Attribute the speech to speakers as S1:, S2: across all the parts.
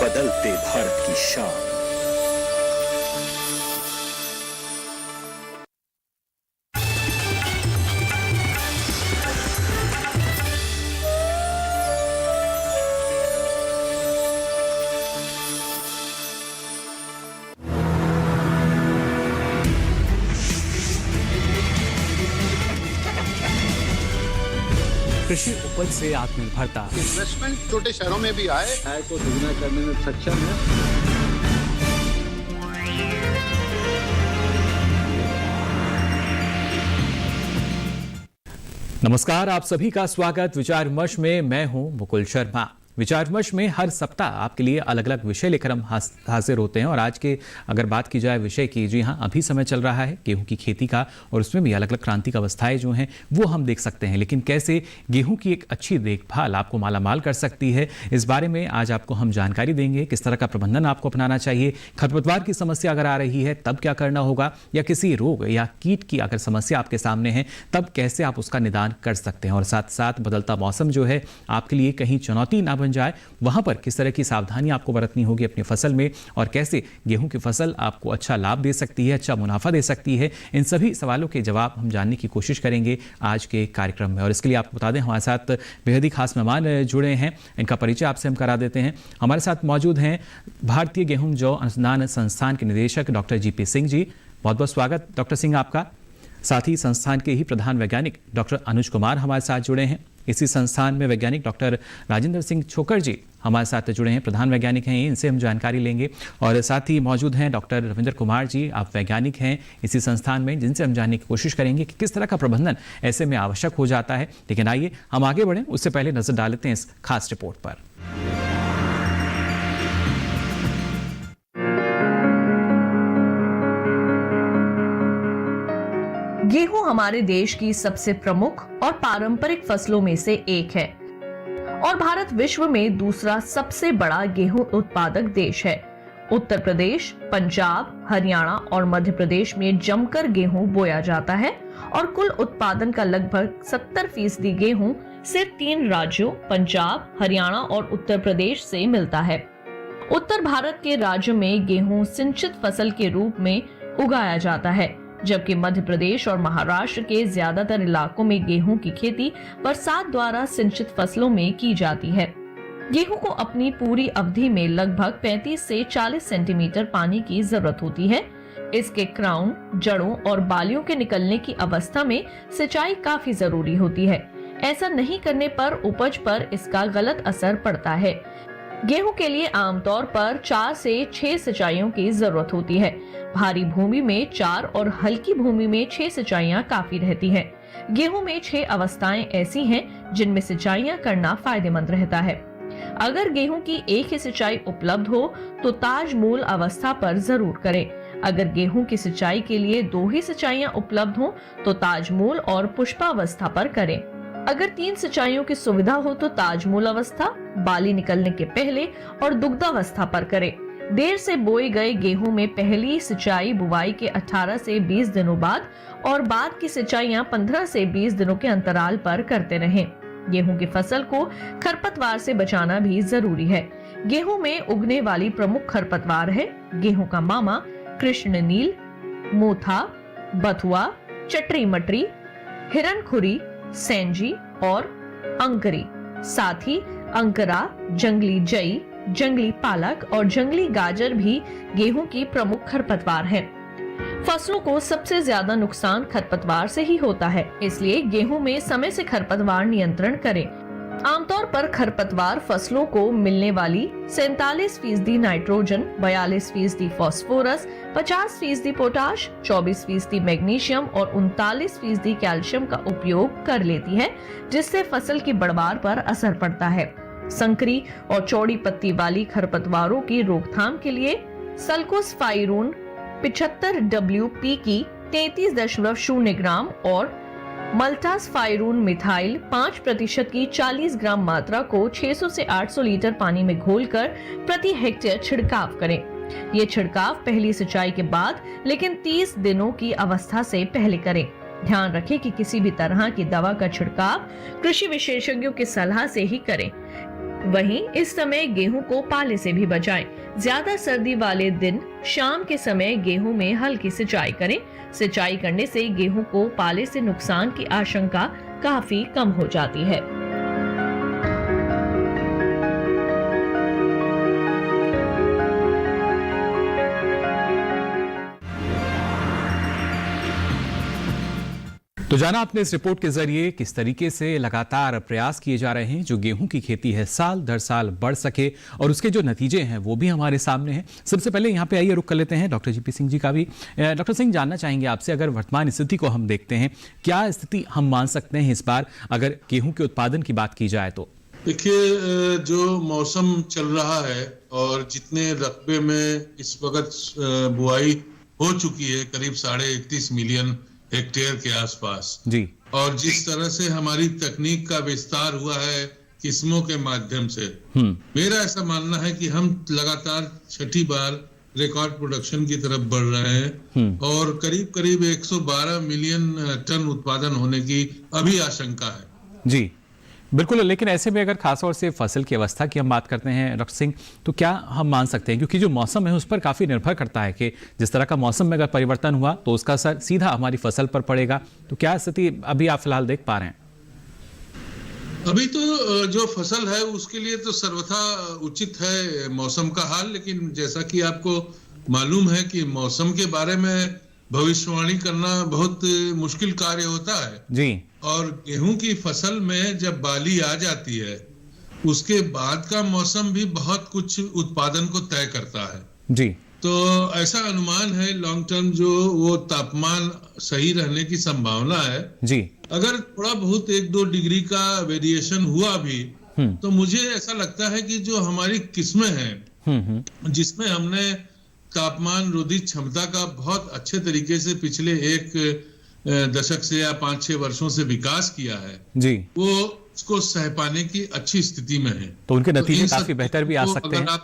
S1: बदलते भारत की शान।
S2: कृषि उपज से आत्मनिर्भरता।
S3: इन्वेस्टमेंट छोटे शहरों में भी आए
S4: को दुगना करने में सक्षम है।
S2: नमस्कार, आप सभी का स्वागत विचार विमर्श में। मैं हूं मुकुल शर्मा। विचार विमर्श में हर सप्ताह आपके लिए अलग अलग विषय लेकर हम हाजिर होते हैं और आज के अगर बात की जाए विषय की, जी हाँ, अभी समय चल रहा है गेहूं की खेती का और उसमें भी अलग अलग क्रांतिक अवस्थाएं जो हैं वो हम देख सकते हैं। लेकिन कैसे गेहूं की एक अच्छी देखभाल आपको मालामाल कर सकती है, इस बारे में आज आपको हम जानकारी देंगे। किस तरह का प्रबंधन आपको अपनाना चाहिए, खरपतवार की समस्या अगर आ रही है तब क्या करना होगा, या किसी रोग या कीट की अगर समस्या आपके सामने है तब कैसे आप उसका निदान कर सकते हैं, और साथ साथ बदलता मौसम जो है आपके लिए कहीं चुनौती ना जाए, वहां पर किस तरह की सावधानी आपको बरतनी होगी अपनी फसल में, और कैसे गेहूं की फसल आपको अच्छा लाभ दे सकती है, अच्छा मुनाफा दे सकती है। इन सभी सवालों के जवाब हम जानने की कोशिश करेंगे आज के कार्यक्रम में। और इसके लिए आपको बता दें हमारे साथ बेहद ही खास मेहमान जुड़े हैं, इनका परिचय आपसे हम करा देते हैं। हमारे साथ मौजूद हैं भारतीय गेहूं जौ अनुसंधान संस्थान के निदेशक डॉक्टर जीपी सिंह जी। बहुत बहुत स्वागत डॉक्टर सिंह आपका। साथ ही संस्थान के ही प्रधान वैज्ञानिक डॉक्टर अनुज कुमार हमारे साथ जुड़े हैं। इसी संस्थान में वैज्ञानिक डॉक्टर राजेंद्र सिंह छोकर जी हमारे साथ जुड़े हैं, प्रधान वैज्ञानिक हैं, इनसे हम जानकारी लेंगे। और साथ ही मौजूद हैं डॉक्टर रविंद्र कुमार जी, आप वैज्ञानिक हैं इसी संस्थान में, जिनसे हम जानने की कोशिश करेंगे कि किस तरह का प्रबंधन ऐसे में आवश्यक हो जाता है। लेकिन आइए हम आगे बढ़ें, उससे पहले नजर डाल लेते हैं इस खास रिपोर्ट पर।
S5: गेहूं हमारे देश की सबसे प्रमुख और पारंपरिक फसलों में से एक है और भारत विश्व में दूसरा सबसे बड़ा गेहूं उत्पादक देश है। उत्तर प्रदेश, पंजाब, हरियाणा और मध्य प्रदेश में जमकर गेहूं बोया जाता है और कुल उत्पादन का लगभग 70% गेहूं सिर्फ 3 राज्यों पंजाब, हरियाणा और उत्तर प्रदेश से मिलता है। उत्तर भारत के राज्यों में गेहूं सिंचित फसल के रूप में उगाया जाता है, जबकि मध्य प्रदेश और महाराष्ट्र के ज्यादातर इलाकों में गेहूं की खेती बरसात द्वारा सिंचित फसलों में की जाती है। गेहूं को अपनी पूरी अवधि में लगभग 35 से 40 सेंटीमीटर पानी की जरूरत होती है। इसके क्राउन, जड़ों और बालियों के निकलने की अवस्था में सिंचाई काफी जरूरी होती है। ऐसा नहीं करने पर उपज पर इसका गलत असर पड़ता है। गेहूं के लिए आमतौर पर 4 से 6 सिंचाइयों की जरूरत होती है। भारी भूमि में 4 और हल्की भूमि में 6 सिंचाइयां काफी रहती हैं। गेहूं में 6 अवस्थाएं ऐसी हैं जिनमें सिंचाइयां करना फायदेमंद रहता है। अगर गेहूं की एक ही सिंचाई उपलब्ध हो तो ताजमूल अवस्था पर जरूर करें। अगर गेहूं की सिंचाई के लिए 2 ही सिंचाइयां उपलब्ध हो तो ताजमूल और पुष्पावस्था पर करें। अगर 3 सिंचाइयों की सुविधा हो तो ताजमूल अवस्था, बाली निकलने के पहले और दुग्धावस्था पर करें। देर से बोए गए गेहूं में पहली सिंचाई बुवाई के 18 से 20 दिनों बाद और बाद की सिंचाइयां 15 से 20 दिनों के अंतराल पर करते रहें। गेहूं की फसल को खरपतवार से बचाना भी जरूरी है। गेहूं में उगने वाली प्रमुख खरपतवार है गेहूं का मामा, कृष्ण नील, मोथा, बथुआ, चटरी मटरी, हिरनखुरी, सेंजी और अंकरी। साथ ही अंकरा, जंगली जई, जंगली पालक और जंगली गाजर भी गेहूं की प्रमुख खरपतवार हैं। फसलों को सबसे ज्यादा नुकसान खरपतवार से ही होता है, इसलिए गेहूं में समय से खरपतवार नियंत्रण करें। आमतौर पर खरपतवार फसलों को मिलने वाली 47% नाइट्रोजन, 42% फास्फोरस, 50% पोटाश, 24% मैग्नीशियम और 39% कैल्शियम का उपयोग कर लेती है, जिससे फसल की बढ़वार पर असर पड़ता है। संकरी और चौड़ी पत्ती वाली खरपतवारों की रोकथाम के लिए सल्कोस्पाइरून 75 WP की 33.0 ग्राम और मल्टास्पाइरून मिथाइल 5% की 40 ग्राम मात्रा को 600 से 800 लीटर पानी में घोलकर प्रति हेक्टेयर छिड़काव करें। ये छिड़काव पहली सिंचाई के बाद लेकिन 30 दिनों की अवस्था से पहले करें। ध्यान रखें कि किसी भी तरह की दवा का छिड़काव कृषि विशेषज्ञों की सलाह से ही करें। वहीं इस समय गेहूं को पाले से भी बचाएं। ज्यादा सर्दी वाले दिन शाम के समय गेहूं में हल्की सिंचाई करें। सिंचाई करने से गेहूं को पाले से नुकसान की आशंका काफी कम हो जाती है।
S2: तो जाना आपने इस रिपोर्ट के जरिए किस तरीके से लगातार प्रयास किए जा रहे हैं जो गेहूं की खेती है साल दर साल बढ़ सके और उसके जो नतीजे हैं वो भी हमारे सामने हैं। सबसे पहले यहाँ पे आइए रुक कर लेते हैं डॉक्टर जीपी सिंह जी का भी। डॉक्टर सिंह, जानना चाहेंगे आपसे, अगर वर्तमान स्थिति को हम देखते हैं, क्या स्थिति हम मान सकते हैं इस बार अगर गेहूं के उत्पादन की बात की जाए तो?
S6: देखिए, जो मौसम चल रहा है और जितने रकबे में इस वक्त बुआई हो चुकी है, करीब 31.5 मिलियन हेक्टेयर के आसपास
S2: जी,
S6: और जिस तरह से हमारी तकनीक का विस्तार हुआ है किस्मों के माध्यम से, मेरा ऐसा मानना है कि हम लगातार छठी बार रिकॉर्ड प्रोडक्शन की तरफ बढ़ रहे हैं और करीब करीब 112 मिलियन टन उत्पादन होने की अभी आशंका है।
S2: जी बिल्कुल, लेकिन ऐसे में अगर खासतौर से फसल की अवस्था की हम बात करते हैं डॉक्टर सिंह, तो क्या हम मान सकते हैं, क्योंकि जो मौसम है उस पर काफ़ी निर्भर करता है कि जिस तरह का मौसम में अगर परिवर्तन हुआ तो उसका असर सीधा हमारी फसल पर पड़ेगा, तो क्या स्थिति अभी आप फिलहाल देख पा रहे हैं?
S6: अभी तो जो फसल है उसके लिए तो सर्वथा उचित है मौसम का हाल, लेकिन जैसा कि आपको मालूम है कि मौसम के बारे में भविष्यवाणी करना बहुत मुश्किल कार्य होता है
S2: जी।
S6: और गेहूं की फसल में जब बाली आ जाती है उसके बाद का मौसम भी बहुत कुछ उत्पादन को तय करता है
S2: जी।
S6: तो ऐसा अनुमान है लॉन्ग टर्म जो वो तापमान सही रहने की संभावना है
S2: जी।
S6: अगर थोड़ा बहुत 1-2 डिग्री का वेरिएशन हुआ भी तो मुझे ऐसा लगता है कि जो हमारी किस्में हैं जिसमें हमने तापमान रोधी क्षमता का बहुत अच्छे तरीके से पिछले एक दशक से या 5-6 वर्षों से विकास किया है जी, वो उसको सह पाने की अच्छी स्थिति में है,
S2: तो उनके नतीजे काफी बेहतर भी आ सकते हैं।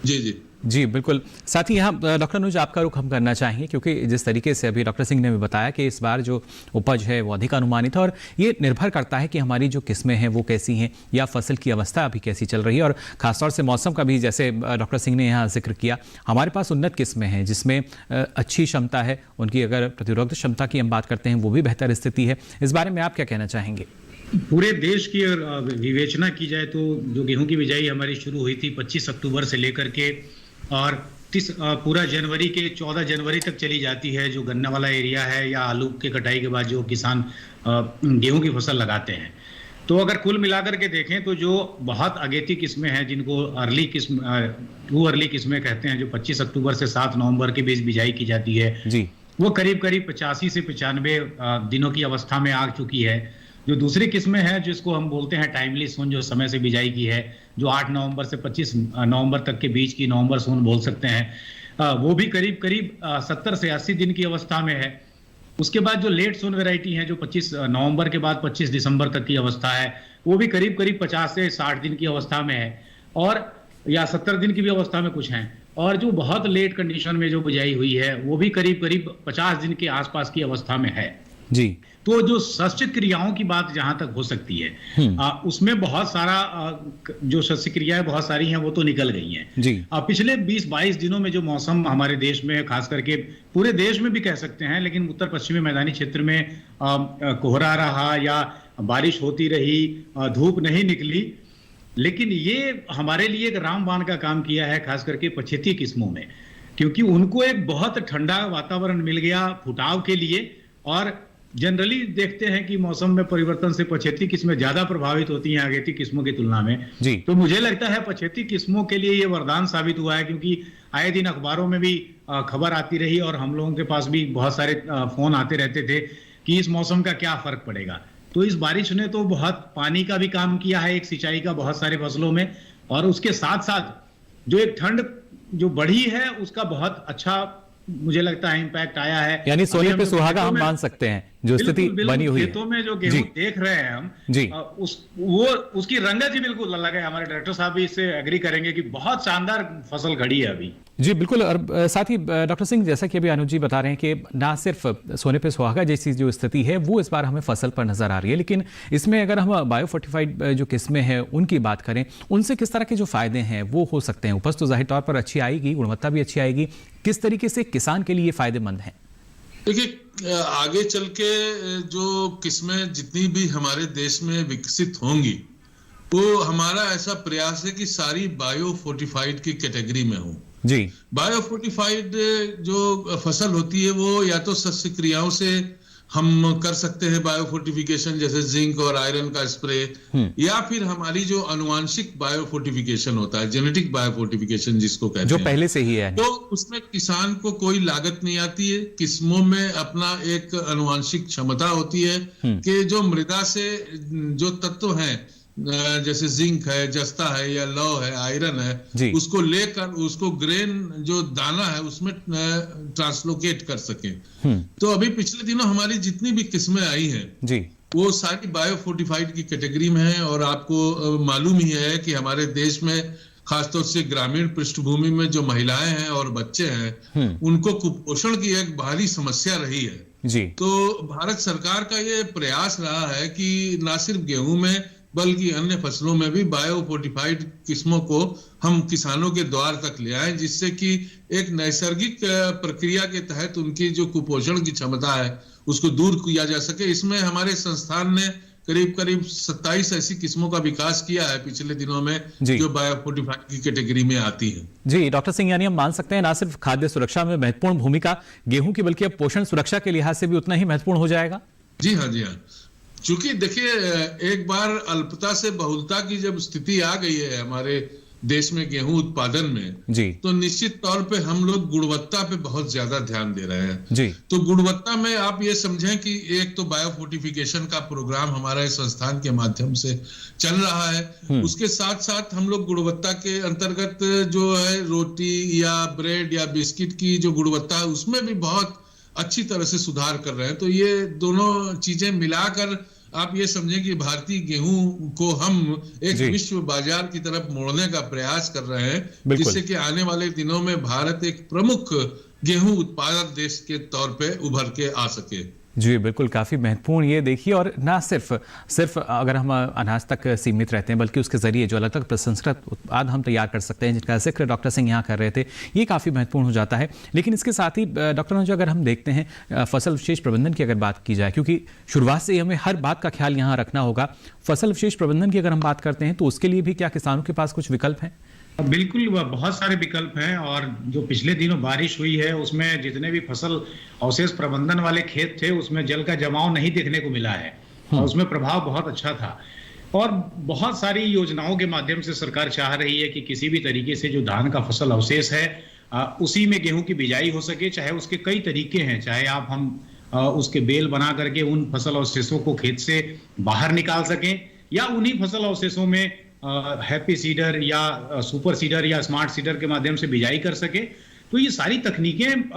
S6: जी जी
S2: जी बिल्कुल। साथ ही यहाँ डॉक्टर अनुज, आपका रुख हम करना चाहेंगे, क्योंकि जिस तरीके से अभी डॉक्टर सिंह ने भी बताया कि इस बार जो उपज है वो अधिक अनुमानित है और ये निर्भर करता है कि हमारी जो किस्में हैं वो कैसी हैं या फसल की अवस्था अभी कैसी चल रही है, और खासतौर से मौसम का भी जैसे डॉक्टर सिंह ने यहाँ जिक्र किया। हमारे पास उन्नत किस्में हैं जिसमें अच्छी क्षमता है, उनकी अगर प्रतिरोधक क्षमता की हम बात करते हैं वो भी बेहतर स्थिति है। इस बारे में आप क्या कहना चाहेंगे?
S7: पूरे देश की अगर विवेचना की जाए तो जो गेहूं की बिजाई हमारी शुरू हुई थी 25 अक्टूबर से लेकर के और पूरा जनवरी के 14 जनवरी तक चली जाती है, जो गन्ना वाला एरिया है या आलू के कटाई के बाद जो किसान गेहूं की फसल लगाते हैं। तो अगर कुल मिलाकर के देखें तो जो बहुत अगेती किस्में हैं जिनको अर्ली किस्म टू अर्ली किस्में कहते हैं, जो 25 अक्टूबर से 7 नवंबर के बीच बिजाई की जाती है जी, वो करीब करीब 85 से 95 दिनों की अवस्था में आ चुकी है। जो दूसरी किस्में हैं जिसको हम बोलते हैं टाइमली सोन, जो समय से बिजाई की है, जो 8 नवंबर से 25 नवंबर तक के बीच की नवंबर सोन बोल सकते हैं, वो भी करीब करीब 70 से 80 दिन की अवस्था में है। उसके बाद जो लेट सोन वैरायटी है जो 25 नवंबर के बाद 25 दिसंबर तक की अवस्था है, वो भी करीब करीब 50 से 60 दिन की अवस्था में है, और या 70 दिन की भी अवस्था में कुछ हैं। और जो बहुत लेट कंडीशन में जो बिजाई हुई है वो भी करीब करीब 50 दिन के आसपास की अवस्था में है जी। तो जो शस्य क्रियाओं की बात जहां तक हो सकती है उसमें बहुत सारा जो शस्य क्रियाएं बहुत सारी हैं वो तो निकल गई हैं जी। पिछले 20-22 दिनों में जो मौसम हमारे देश में, खास करके पूरे देश में भी कह सकते हैं, लेकिन उत्तर पश्चिमी मैदानी क्षेत्र में कोहरा रहा या बारिश होती रही, धूप नहीं निकली, लेकिन ये हमारे लिए एक रामबाण का काम किया है, खास करके पछेती किस्मों में, क्योंकि उनको एक बहुत ठंडा वातावरण मिल गया फुटाव के लिए। और जनरली देखते हैं कि मौसम में परिवर्तन से पछेती किस्में ज्यादा प्रभावित होती हैं अगेती किस्मों की तुलना में जी। तो मुझे लगता है पछेती किस्मों के लिए ये वरदान साबित हुआ है, क्योंकि आए दिन अखबारों में भी खबर आती रही और हम लोगों के पास भी बहुत सारे फोन आते रहते थे कि इस मौसम का क्या फर्क पड़ेगा। तो इस बारिश ने तो बहुत पानी का भी काम किया है, एक सिंचाई का बहुत सारे फसलों में, और उसके साथ साथ जो एक ठंड जो बढ़ी है उसका बहुत अच्छा मुझे लगता है इम्पैक्ट आया है।
S2: यानी सोने पे सुहागा हम मान सकते हैं जो स्थिति
S7: बिल्कुल,
S2: बनी हुई है।
S7: खेतों में जो गेहूं
S2: जी।
S7: देख रहे हैं हम
S2: जी।
S7: उसकी रंगत ही बिल्कुल अलग है। हमारे डायरेक्टर साहब भी इससे एग्री करेंगे कि बहुत शानदार फसल खड़ी है अभी।
S2: जी बिल्कुल। और साथ ही डॉक्टर सिंह, जैसा कि अभी अनुज जी बता रहे हैं कि ना सिर्फ सोने पे सुहागा जैसी जो स्थिति है वो इस बार हमें फसल पर नजर आ रही है, लेकिन इसमें अगर हम बायोफोर्टिफाइड जो किस्में हैं उनकी बात करें, उनसे किस तरह के जो फायदे हैं वो हो सकते हैं? उपज तो जाहिर तौर पर अच्छी आएगी, गुणवत्ता भी अच्छी आएगी, किस तरीके से किसान के लिए फायदेमंद है?
S6: देखिए, आगे चल के जो किस्में जितनी भी हमारे देश में विकसित होंगी, वो हमारा ऐसा प्रयास है कि सारी बायो फोर्टिफाइड की कैटेगरी में हो।
S2: जी। बायो
S6: फोर्टिफाइड जो फसल होती है वो या तो शस्य क्रियाओं से हम कर सकते हैं बायो फोर्टिफिकेशन, जैसे जिंक और आयरन का स्प्रे, या फिर हमारी जो अनुवांशिक बायो फोर्टिफिकेशन होता है, जेनेटिक बायो फोर्टिफिकेशन जिसको कहते हैं,
S2: जो पहले से ही है,
S6: तो उसमें किसान को कोई लागत नहीं आती है। किस्मों में अपना एक अनुवांशिक क्षमता होती है कि जो मृदा से जो तत्व हैं, जैसे जिंक है, जस्ता है या लौह है, आयरन है, उसको लेकर उसको ग्रेन जो दाना है उसमें ट्रांसलोकेट कर सके। तो अभी पिछले दिनों हमारी जितनी भी किस्में आई हैं जी, वो सारी बायो फोर्टिफाइड की कैटेगरी में है। और आपको मालूम ही है कि हमारे देश में खासतौर से ग्रामीण पृष्ठभूमि में जो महिलाएं हैं और बच्चे हैं, उनको कुपोषण की एक भारी समस्या रही है जी। तो भारत सरकार का ये प्रयास रहा है कि ना सिर्फ गेहूं में बल्कि अन्य फसलों में भी बायो फोर्टिफाइड किस्मों को हम किसानों के द्वार तक ले आए, जिससे कि एक नैसर्गिक प्रक्रिया के तहत उनकी जो कुपोषण की क्षमता है उसको दूर किया जा सके। इसमें हमारे संस्थान ने करीब 27 ऐसी किस्मों का विकास किया है पिछले दिनों में, जो बायो फोर्टिफाइड की कैटेगरी में आती है। जी
S2: डॉक्टर सिंह, यानी हम मान सकते हैं ना सिर्फ खाद्य सुरक्षा में महत्वपूर्ण भूमिका गेहूं की, बल्कि अब पोषण सुरक्षा के लिहाज से भी उतना ही महत्वपूर्ण हो जाएगा।
S6: जी हाँ, जी हाँ। चूंकि देखिए, एक बार अल्पता से बहुलता की जब स्थिति आ गई है हमारे देश में गेहूं उत्पादन में जी, तो निश्चित तौर पे हम लोग गुणवत्ता पे बहुत ज्यादा ध्यान दे रहे हैं जी। तो गुणवत्ता में आप ये समझें कि एक तो बायो फोर्टिफिकेशन का प्रोग्राम हमारे संस्थान के माध्यम से चल रहा है, उसके साथ साथ हम लोग गुणवत्ता के अंतर्गत जो है रोटी या ब्रेड या बिस्किट की जो गुणवत्ता है उसमें भी बहुत अच्छी तरह से सुधार कर रहे हैं। तो ये दोनों चीजें मिलाकर आप ये समझें कि भारतीय गेहूं को हम एक विश्व बाजार की तरफ मोड़ने का प्रयास कर रहे हैं, जिससे कि आने वाले दिनों में भारत एक प्रमुख गेहूं उत्पादक देश के तौर पे उभर के आ सके।
S2: जी बिल्कुल, काफ़ी महत्वपूर्ण ये देखिए। और ना सिर्फ अगर हम अनाज तक सीमित रहते हैं, बल्कि उसके ज़रिए जो अलग अलग प्रसंस्कृत उत्पाद हम तैयार कर सकते हैं, जिनका जिक्र डॉक्टर सिंह यहाँ कर रहे थे, ये काफ़ी महत्वपूर्ण हो जाता है। लेकिन इसके साथ ही डॉक्टर अनुज, अगर हम देखते हैं फसल विशेष प्रबंधन की अगर बात की जाए, क्योंकि शुरुआत से हमें हर बात का ख्याल यहाँ रखना होगा, फसल विशेष प्रबंधन की अगर हम बात करते हैं तो उसके लिए भी क्या किसानों के पास कुछ विकल्प हैं?
S7: बिल्कुल, बहुत सारे विकल्प हैं। और जो पिछले दिनों बारिश हुई है उसमें जितने भी फसल अवशेष प्रबंधन वाले खेत थे उसमें जल का जमाव नहीं देखने को मिला है और उसमें प्रभाव बहुत अच्छा था। और बहुत सारी योजनाओं के माध्यम से सरकार चाह रही है कि किसी भी तरीके से जो धान का फसल अवशेष है उसी में गेहूं की बिजाई हो सके। चाहे उसके कई तरीके हैं, चाहे हम उसके बेल बना करके उन फसल अवशेषों को खेत से बाहर निकाल सकें, या उन्हीं फसल अवशेषों में हैप्पी सीडर या सुपर सीडर या स्मार्ट सीडर के माध्यम से बिजाई कर सके। तो ये सारी तकनीकें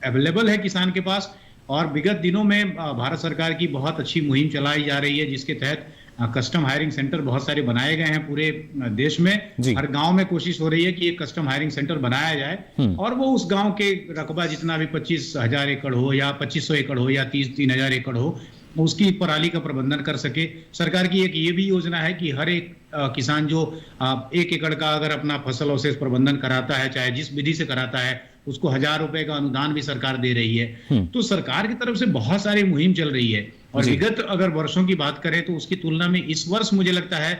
S7: अवेलेबल है किसान के पास। और विगत दिनों में भारत सरकार की बहुत अच्छी मुहिम चलाई जा रही है, जिसके तहत कस्टम हायरिंग सेंटर बहुत सारे बनाए गए हैं पूरे देश में। हर गांव में कोशिश हो रही है कि एक कस्टम हायरिंग सेंटर बनाया जाए और वो उस गांव के रकबा जितना भी 25,000 एकड़ हो या 2500 एकड़ हो या 3,000 एकड़ हो, उसकी पराली का प्रबंधन कर सके। सरकार की एक ये भी योजना है कि हर एक किसान जो 1 एकड़ का अगर अपना फसल अवशेष प्रबंधन कराता है, चाहे जिस विधि से कराता है, उसको 1,000 रुपए का अनुदान भी सरकार दे रही है। तो सरकार की तरफ से बहुत सारी मुहिम चल रही है। और विगत अगर वर्षों की बात करें तो उसकी तुलना में इस वर्ष मुझे लगता है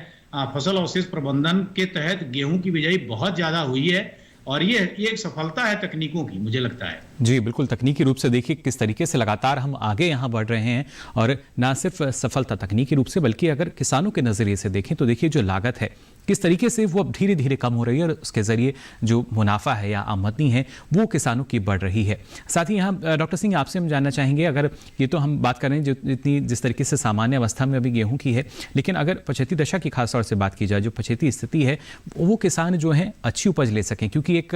S7: फसल अवशेष प्रबंधन के तहत गेहूं की बिजाई बहुत ज्यादा हुई है। और ये एक सफलता है तकनीकों की, मुझे लगता है।
S2: जी बिल्कुल, तकनीकी रूप से देखिए किस तरीके से लगातार हम आगे यहाँ बढ़ रहे हैं। और ना सिर्फ सफलता तकनीकी रूप से, बल्कि अगर किसानों के नज़रिए से देखें तो देखिए जो लागत है किस तरीके से वो अब धीरे धीरे कम हो रही है और उसके ज़रिए जो मुनाफा है या आमदनी है वो किसानों की बढ़ रही है। साथ ही यहाँ डॉक्टर सिंह आपसे हम जानना चाहेंगे, अगर ये तो हम बात कर रहे हैं जिस तरीके से सामान्य अवस्था में अभी गेहूँ की है, लेकिन अगर पछेती दशा की खास तौर से बात की जाए, जो पछेती स्थिति है वो किसान जो है अच्छी उपज ले सकें, क्योंकि एक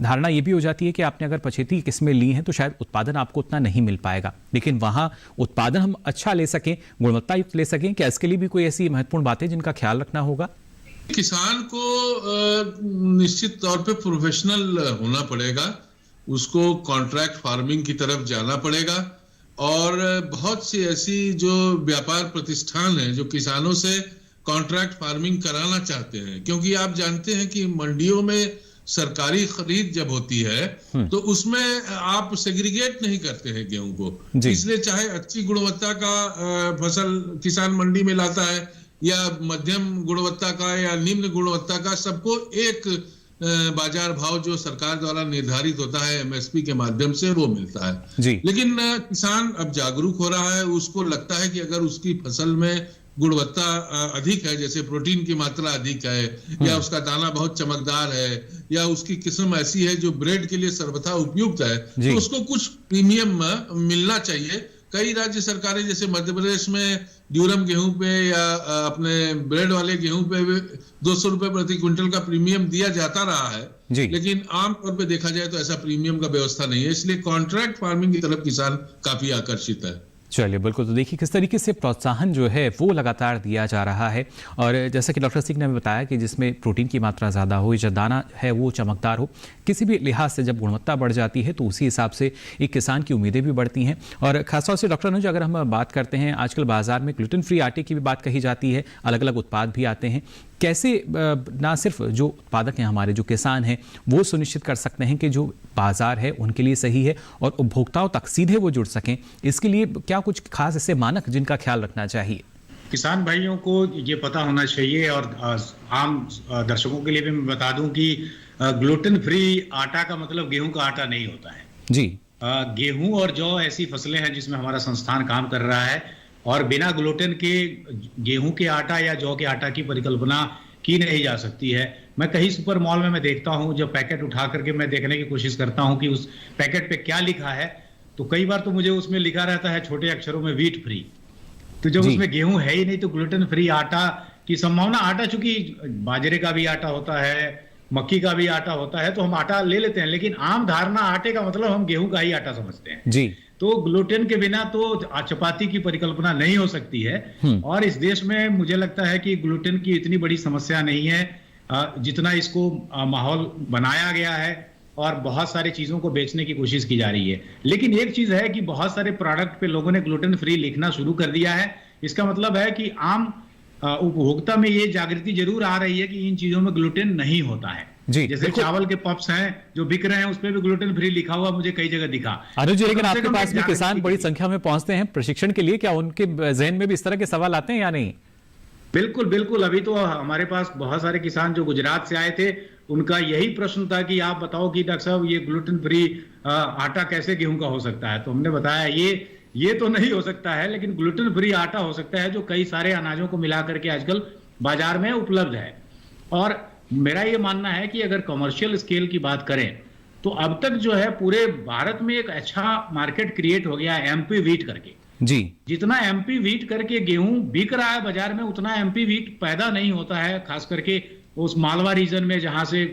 S2: धारणा ये भी हो जाती है कि आपने अगर पछेती किस्में ली हैं तो शायद उत्पादन आपको उतना नहीं मिल पाएगा, लेकिन वहाँ उत्पादन हम अच्छा ले सकें, गुणवत्ता युक्त ले सकें। क्या इसके लिए भी कोई ऐसी महत्वपूर्ण बातें जिनका ख्याल रखना होगा?
S6: किसान को निश्चित तौर पे प्रोफेशनल होना पड़ेगा, उसको कॉन्ट्रैक्ट फार्मिंग की तरफ जाना पड़ेगा, और बहुत सी ऐसी जो व्यापार प्रतिष्ठान है जो किसानों से कॉन्ट्रैक्ट फार्मिंग कराना चाहते हैं, क्योंकि आप जानते हैं कि मंडियों में सरकारी खरीद जब होती है तो उसमें आप सेग्रीगेट नहीं करते हैं गेहूं को, इसलिए चाहे अच्छी गुणवत्ता का फसल किसान मंडी में लाता है या मध्यम गुणवत्ता का या निम्न गुणवत्ता का, सबको एक बाजार भाव जो सरकार द्वारा निर्धारित होता है एमएसपी के माध्यम से वो मिलता है। लेकिन किसान अब जागरूक हो रहा है, उसको लगता है कि अगर उसकी फसल में गुणवत्ता अधिक है, जैसे प्रोटीन की मात्रा अधिक है या उसका दाना बहुत चमकदार है या उसकी किस्म ऐसी है जो ब्रेड के लिए सर्वथा उपयुक्त है, तो उसको कुछ प्रीमियम मिलना चाहिए। कई राज्य सरकारें जैसे मध्य प्रदेश में ड्यूरम गेहूं पे या अपने ब्रेड वाले गेहूं पे 200 रुपए प्रति क्विंटल का प्रीमियम दिया जाता रहा है, लेकिन आमतौर पे देखा जाए तो ऐसा प्रीमियम का व्यवस्था नहीं है, इसलिए कॉन्ट्रैक्ट फार्मिंग की तरफ किसान काफी आकर्षित है।
S2: चलिए, बिल्कुल। तो देखिए किस तरीके से प्रोत्साहन जो है वो लगातार दिया जा रहा है, और जैसा कि डॉक्टर सिंह ने बताया कि जिसमें प्रोटीन की मात्रा ज़्यादा हो, जो दाना है वो चमकदार हो, किसी भी लिहाज से जब गुणवत्ता बढ़ जाती है तो उसी हिसाब से एक किसान की उम्मीदें भी बढ़ती हैं। और खासतौर से डॉक्टर अनुज, अगर हम बात करते हैं, आजकल बाजार में ग्लूटेन फ्री आटे की भी बात कही जाती है, अलग अलग उत्पाद भी आते हैं। कैसे ना सिर्फ जो उत्पादक हैं हमारे, जो किसान हैं, वो सुनिश्चित कर सकते हैं कि जो बाजार है उनके लिए सही है और उपभोक्ताओं तक सीधे वो जुड़ सकें, इसके लिए क्या कुछ खास ऐसे मानक जिनका ख्याल रखना चाहिए?
S7: किसान भाइयों को ये पता होना चाहिए, और आम दर्शकों के लिए भी मैं बता दूं कि ग्लूटेन फ्री आटा का मतलब गेहूं का आटा नहीं होता है जी। गेहूं और जौ ऐसी फसलें हैं जिसमें हमारा संस्थान काम कर रहा है, और बिना ग्लूटेन के गेहूं के आटा या जौ के आटा की परिकल्पना की नहीं जा सकती है। मैं कहीं सुपर मॉल में मैं देखता हूं, जब पैकेट उठा करके मैं देखने की कोशिश करता हूं कि उस पैकेट पे क्या लिखा है, तो कई बार तो मुझे उसमें लिखा रहता है छोटे अक्षरों में व्हीट फ्री। तो जब उसमें गेहूं है ही नहीं तो ग्लूटेन फ्री आटा की संभावना, आटा चूंकि बाजरे का भी आटा होता है, मक्की का भी आटा होता है, तो हम आटा ले लेते हैं, लेकिन आम धारणा आटे का मतलब हम गेहूं का ही आटा समझते हैं जी। तो ग्लूटेन के बिना तो चपाती की परिकल्पना नहीं हो सकती है, और इस देश में मुझे लगता है कि ग्लूटेन की इतनी बड़ी समस्या नहीं है जितना इसको माहौल बनाया गया है, और बहुत सारी चीजों को बेचने की कोशिश की जा रही है। लेकिन एक चीज है कि बहुत सारे प्रोडक्ट पे लोगों ने ग्लूटेन फ्री लिखना शुरू कर दिया है। इसका मतलब है कि आम उपभोक्ता में ये जागृति जरूर आ रही है कि इन चीजों में ग्लूटेन नहीं होता है जी। जैसे चावल के पप्स हैं जो बिक रहे हैं, उस पे भी ग्लूटेन फ्री लिखा हुआ मुझे कई जगह दिखा।
S2: अनुज जी, लेकिन आपके पास भी किसान बड़ी संख्या में पहुंचते हैं प्रशिक्षण के लिए, क्या उनके जहन में भी इस तरह के सवाल आते हैं या नहीं?
S7: बिल्कुल बिल्कुल। अभी तो हमारे पास बहुत सारे किसान जो गुजरात से आए थे, उनका यही प्रश्न था कि आप बताओ कि डॉक्टर साहब ये ग्लूटेन फ्री आटा कैसे गेहूं का हो सकता है। तो हमने बताया ये तो नहीं हो सकता है, लेकिन ग्लूटेन फ्री आटा हो सकता है जो कई सारे अनाजों को मिला करके आजकल बाजार में उपलब्ध है। और मेरा ये मानना है कि अगर कमर्शियल स्केल की बात करें तो अब तक जो है पूरे भारत में एक अच्छा मार्केट क्रिएट हो गया है एमपी व्हीट करके जी। जितना एमपी व्हीट करके गेहूं बिक रहा है बाजार में, उतना एमपी व्हीट पैदा नहीं होता है, खास करके उस मालवा रीजन में जहां से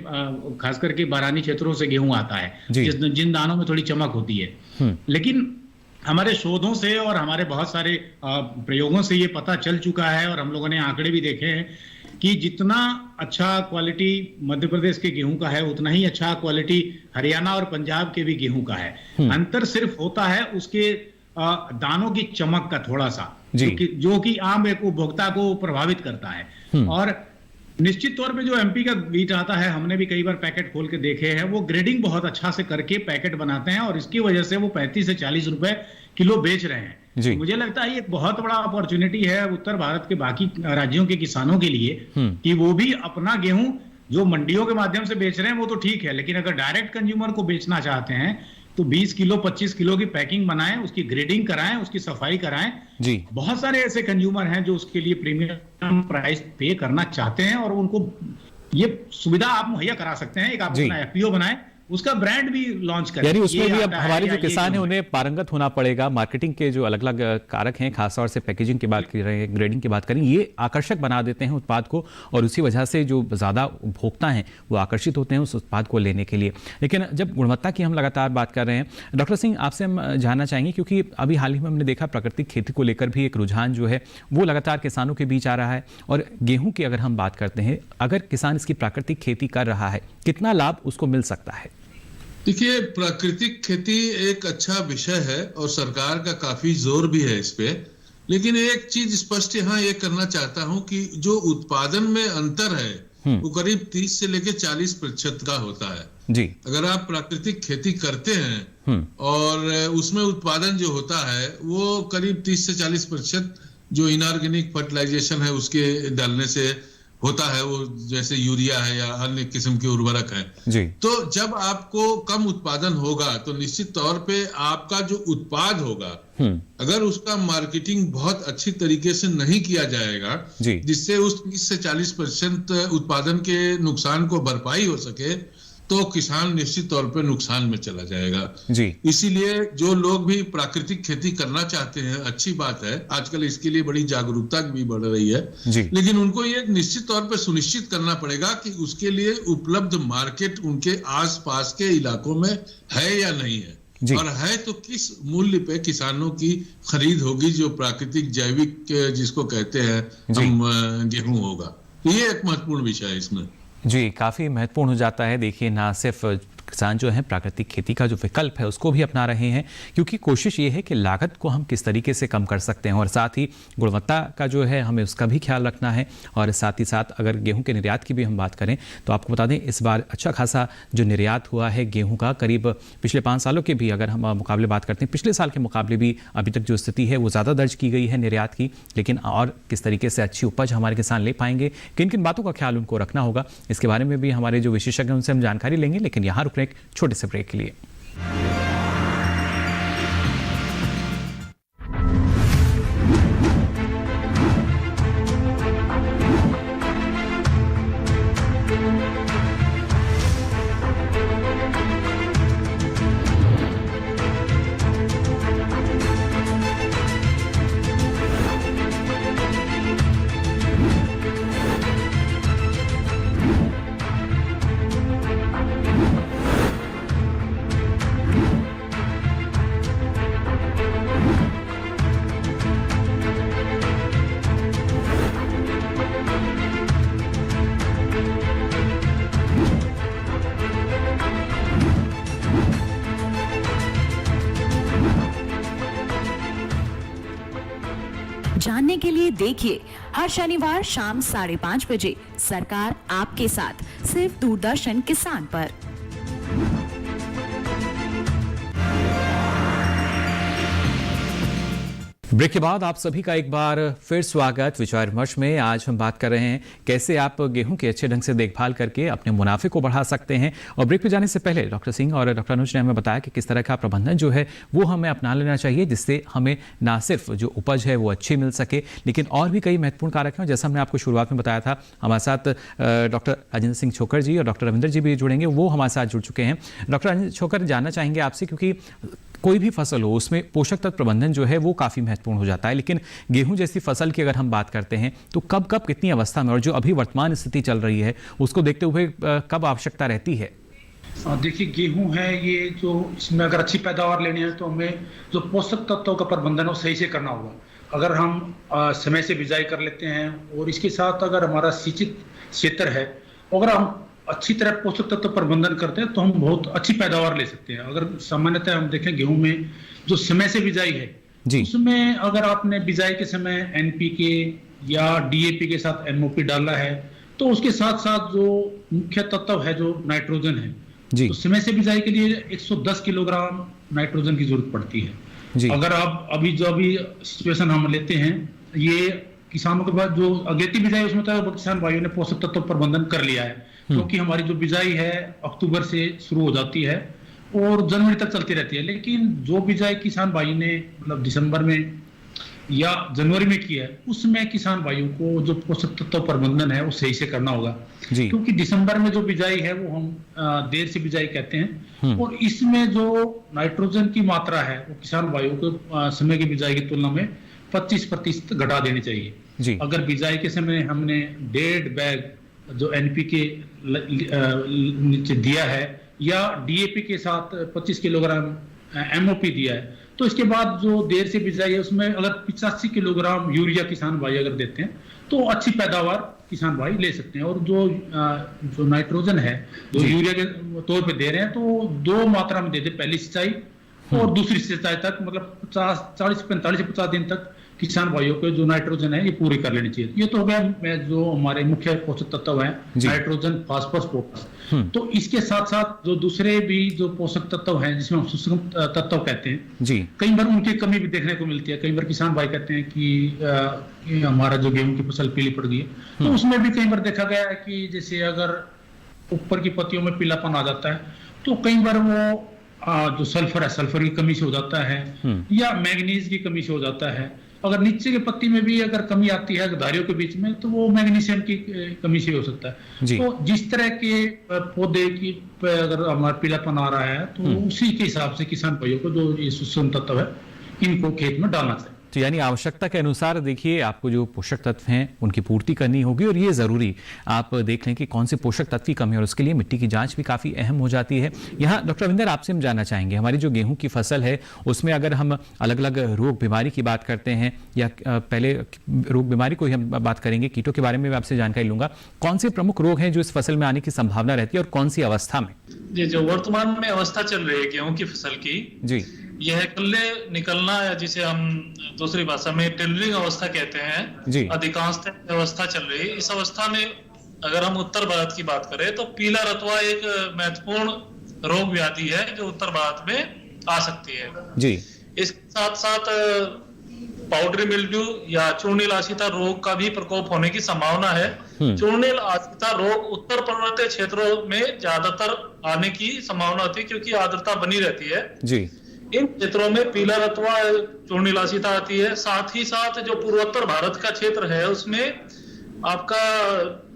S7: खास करके बारानी क्षेत्रों से गेहूं आता है, जिन दानों में थोड़ी चमक होती है। लेकिन हमारे शोधों से और हमारे बहुत सारे प्रयोगों से ये पता चल चुका है, और हम लोगों ने आंकड़े भी देखे हैं कि जितना अच्छा क्वालिटी मध्य प्रदेश के गेहूं का है, उतना ही अच्छा क्वालिटी हरियाणा और पंजाब के भी गेहूं का है। अंतर सिर्फ होता है उसके दानों की चमक का थोड़ा सा, जो कि आम एक उपभोक्ता को प्रभावित करता है। और निश्चित तौर पे जो एमपी का व्हीट आता है, हमने भी कई बार पैकेट खोल के देखे हैं, वो ग्रेडिंग बहुत अच्छा से करके पैकेट बनाते हैं, और इसकी वजह से वो 35 से 40 रुपए किलो बेच रहे हैं। मुझे लगता है ये एक बहुत बड़ा अपॉर्चुनिटी है उत्तर भारत के बाकी राज्यों के किसानों के लिए कि वो भी अपना गेहूं जो मंडियों के माध्यम से बेच रहे हैं वो तो ठीक है, लेकिन अगर डायरेक्ट कंज्यूमर को बेचना चाहते हैं तो 20 किलो 25 किलो की पैकिंग बनाएं, उसकी ग्रेडिंग कराएं, उसकी सफाई कराएं
S2: जी।
S7: बहुत सारे ऐसे कंज्यूमर हैं जो उसके लिए प्रीमियम प्राइस पे करना चाहते हैं और उनको ये सुविधा आप मुहैया करा सकते हैं। एक आप अपना एफपीओ बनाएं, उसका ब्रांड भी लॉन्च करें।
S2: यानी उसमें भी अब
S7: आता
S2: हमारे
S7: है
S2: जो
S7: या
S2: किसान हैं उन्हें पारंगत होना पड़ेगा। मार्केटिंग के जो अलग अलग कारक हैं, खासतौर से पैकेजिंग की बात कर रहे हैं, ग्रेडिंग की बात करें, ये आकर्षक बना देते हैं उत्पाद को और उसी वजह से जो ज़्यादा उपभोक्ता हैं वो आकर्षित होते हैं उस उत्पाद को लेने के लिए। लेकिन जब गुणवत्ता की हम लगातार बात कर रहे हैं, डॉक्टर सिंह आपसे हम जानना चाहेंगे, क्योंकि अभी हाल ही में हमने देखा प्राकृतिक खेती को लेकर भी एक रुझान जो है वो लगातार किसानों के बीच आ रहा है। और गेहूँ की अगर हम बात करते हैं, अगर किसान इसकी प्राकृतिक खेती कर रहा है, कितना लाभ उसको मिल सकता है?
S6: देखिए, प्राकृतिक खेती एक अच्छा विषय है और सरकार का काफी जोर भी है इस पे। लेकिन एक चीज स्पष्ट यहाँ ये करना चाहता हूँ कि जो उत्पादन में अंतर है वो करीब 30 से लेकर 40% का होता है
S2: जी।
S6: अगर आप प्राकृतिक खेती करते हैं और उसमें उत्पादन जो होता है वो करीब 30 से 40% जो इनऑर्गेनिक फर्टिलाइजेशन है उसके डालने से होता है, वो जैसे यूरिया है या अन्य किस्म के उर्वरक है
S2: जी।
S6: तो जब आपको कम उत्पादन होगा तो निश्चित तौर पे आपका जो उत्पाद होगा अगर उसका मार्केटिंग बहुत अच्छी तरीके से नहीं किया जाएगा जिससे उस 30 से 40% उत्पादन के नुकसान को भरपाई हो सके तो किसान निश्चित तौर पे नुकसान में चला जाएगा जी। इसीलिए जो लोग भी प्राकृतिक खेती करना चाहते हैं, अच्छी बात है, आजकल इसके लिए बड़ी जागरूकता भी बढ़ रही है जी। लेकिन उनको ये निश्चित तौर पे सुनिश्चित करना पड़ेगा कि उसके लिए उपलब्ध मार्केट उनके आसपास के इलाकों में है या नहीं है जी। और है तो किस मूल्य पे किसानों की खरीद होगी जो प्राकृतिक जैविक जिसको कहते हैं हम गेहूं होगा। ये एक महत्वपूर्ण विषय है इसमें
S2: जी, काफ़ी महत्वपूर्ण हो जाता है। देखिए, ना सिर्फ किसान जो है प्राकृतिक खेती का जो विकल्प है उसको भी अपना रहे हैं, क्योंकि कोशिश ये है कि लागत को हम किस तरीके से कम कर सकते हैं और साथ ही गुणवत्ता का जो है हमें उसका भी ख्याल रखना है। और साथ ही साथ अगर गेहूं के निर्यात की भी हम बात करें तो आपको बता दें इस बार अच्छा खासा जो निर्यात हुआ है गेहूं का, करीब पिछले 5 सालों के भी अगर हम मुकाबले बात करते हैं, पिछले साल के मुकाबले भी अभी तक जो स्थिति है वो ज़्यादा दर्ज की गई है निर्यात की। लेकिन और किस तरीके से अच्छी उपज हमारे किसान ले पाएंगे, किन किन बातों का ख्याल उनको रखना होगा, इसके बारे में भी हमारे जो विशेषज्ञ हैं उनसे हम जानकारी लेंगे। लेकिन यहाँ रुक एक छोटे से ब्रेक के लिए।
S8: जानने के लिए देखिए हर शनिवार शाम 5:30 बजे सरकार आपके साथ, सिर्फ दूरदर्शन किसान पर।
S2: ब्रेक के बाद आप सभी का एक बार फिर स्वागत विचार विमर्श में। आज हम बात कर रहे हैं कैसे आप गेहूं की अच्छे ढंग से देखभाल करके अपने मुनाफे को बढ़ा सकते हैं। और ब्रेक पे जाने से पहले डॉक्टर सिंह और डॉक्टर अनुज ने हमें बताया कि किस तरह का प्रबंधन जो है वो हमें अपना लेना चाहिए जिससे हमें ना सिर्फ जो उपज है वो अच्छी मिल सके, लेकिन और भी कई महत्वपूर्ण कारक हैं। जैसा हमने आपको शुरुआत में बताया था, हमारे साथ डॉक्टर राजेंद्र सिंह छोकर जी और डॉक्टर रविंदर जी भी जुड़ेंगे, वो हमारे साथ जुड़ चुके हैं। डॉक्टर राजेंद्र छोकर, जानना चाहेंगे आपसे, क्योंकि कोई भी फसल हो उसमें पोषक तत्व प्रबंधन जो है वो काफ़ी महत्वपूर्ण हो जाता है, लेकिन गेहूं जैसी फसल की अगर हम बात करते हैं तो कब कब कितनी अवस्था में और जो अभी वर्तमान स्थिति चल रही है उसको देखते हुए कब आवश्यकता रहती है?
S7: देखिए, गेहूं है ये जो, इसमें अगर अच्छी पैदावार लेनी है तो हमें जो पोषक तत्वों का प्रबंधन हो सही से करना होगा। अगर हम समय से बिजाई कर लेते हैं और इसके साथ अगर हमारा सिंचित क्षेत्र है, अगर हम अच्छी तरह पोषक तत्व प्रबंधन करते हैं तो हम बहुत अच्छी पैदावार ले सकते हैं। अगर सामान्यतः हम देखें गेहूं में जो समय से बिजाई है उसमें अगर आपने बिजाई के समय एनपीके या डीएपी के साथ एमओपी डाला है तो उसके साथ साथ जो मुख्य तत्व है जो नाइट्रोजन है, तो समय से बिजाई के लिए 110 किलोग्राम नाइट्रोजन की जरूरत पड़ती है। अगर आप अभी सिचुएशन हम लेते हैं, ये किसानों के पास जो अगेती बिजाई उसमें तो किसान भाइयों ने पोषक तत्व प्रबंधन कर लिया है, क्योंकि हमारी जो बिजाई है अक्टूबर से शुरू हो जाती है और जनवरी तक चलती रहती है। लेकिन जो बिजाई किसान भाई ने मतलब दिसंबर में या जनवरी में किया है, उसमें किसान भाइयों को जो पोषक तत्व प्रबंधन है वो सही से करना होगा, क्योंकि दिसंबर में जो बिजाई है वो हम देर से बिजाई कहते हैं, और इसमें जो नाइट्रोजन की मात्रा है वो किसान भाइयों को समय की बिजाई की तुलना में 25% घटा देनी चाहिए। अगर बिजाई के समय हमने 1.5 बैग जो NPK नीचे दिया है या DAP के साथ 25 किलोग्राम MOP दिया है, तो इसके बाद जो देर से बिजाई है उसमें अगर 85 किलोग्राम यूरिया किसान भाई अगर देते हैं तो अच्छी पैदावार किसान भाई ले सकते हैं। और जो नाइट्रोजन है जो यूरिया के तौर पे दे रहे हैं तो 2 मात्रा में देते, पहली सिंचाई और दूसरी सिंचाई तक, मतलब 45 से 50 दिन तक किसान भाइयों को जो नाइट्रोजन है ये पूरी कर लेनी चाहिए। ये तो हो गया जो हमारे मुख्य पोषक तत्व है, नाइट्रोजन, फास्फोरस, पोटास। तो इसके साथ साथ जो दूसरे भी जो पोषक तत्व हैं जिसमें हम सूक्ष्म तत्व कहते हैं, कई बार उनकी कमी भी देखने को मिलती है। कई बार किसान भाई कहते हैं कि हमारा जो गेहूं की फसल पीली पड़ गई है, तो उसमें भी कई बार देखा गया है कि जैसे अगर ऊपर की पत्तियों में पीलापन आ जाता है तो कई बार वो जो सल्फर है, सल्फर की कमी से हो जाता है या मैग्नीज की कमी से हो जाता है। अगर नीचे के पत्ती में भी अगर कमी आती है धारियों के बीच में तो वो मैग्नीशियम की कमी से हो सकता है। तो जिस तरह के पौधे की अगर हमारा पीलापन आ रहा है तो उसी के हिसाब से किसान भाइयों को जो ये सूक्ष्म तत्व है इनको खेत में डालना चाहिए।
S2: तो यानी आवश्यकता के अनुसार देखिए आपको जो पोषक तत्व हैं उनकी पूर्ति करनी होगी, और ये ज़रूरी आप देख लें कि कौन से पोषक तत्व की कमी है, और उसके लिए मिट्टी की जांच भी काफ़ी अहम हो जाती है। यहाँ डॉक्टर रविंदर, आपसे हम जानना चाहेंगे, हमारी जो गेहूं की फसल है उसमें अगर हम अलग अलग रोग बीमारी की बात करते हैं, या पहले रोग बीमारी को ही हम बात करेंगे, कीटों के बारे में आपसे जानकारी लूंगा, कौन से प्रमुख रोग हैं जो इस फसल में आने की संभावना रहती है और कौन सी अवस्था में?
S9: जी, जो वर्तमान में अवस्था चल रही है गेहूं की फसल की, जी, यह कल्ले निकलना, या जिसे हम दूसरी भाषा में टिलरिंग अवस्था कहते हैं, अधिकांशतः अवस्था चल रही है। इस अवस्था में अगर हम उत्तर भारत की बात करें तो पीला रतुआ एक महत्वपूर्ण रोग व्याधि है जो उत्तर भारत में आ सकती है। जी, इसके साथ साथ पाउडरी मिल्ड्यू या चूर्णिल आशिता रोग का भी प्रकोप होने की संभावना है। चूर्णिल आशिता रोग उत्तर पर्वतीय क्षेत्रों में ज्यादातर आने की संभावना होती है क्योंकि आर्द्रता बनी रहती है। जी, इन क्षेत्रों में पीला रतुआ, चूर्णिल आशिता आती है। साथ ही साथ जो पूर्वोत्तर भारत का क्षेत्र है उसमें आपका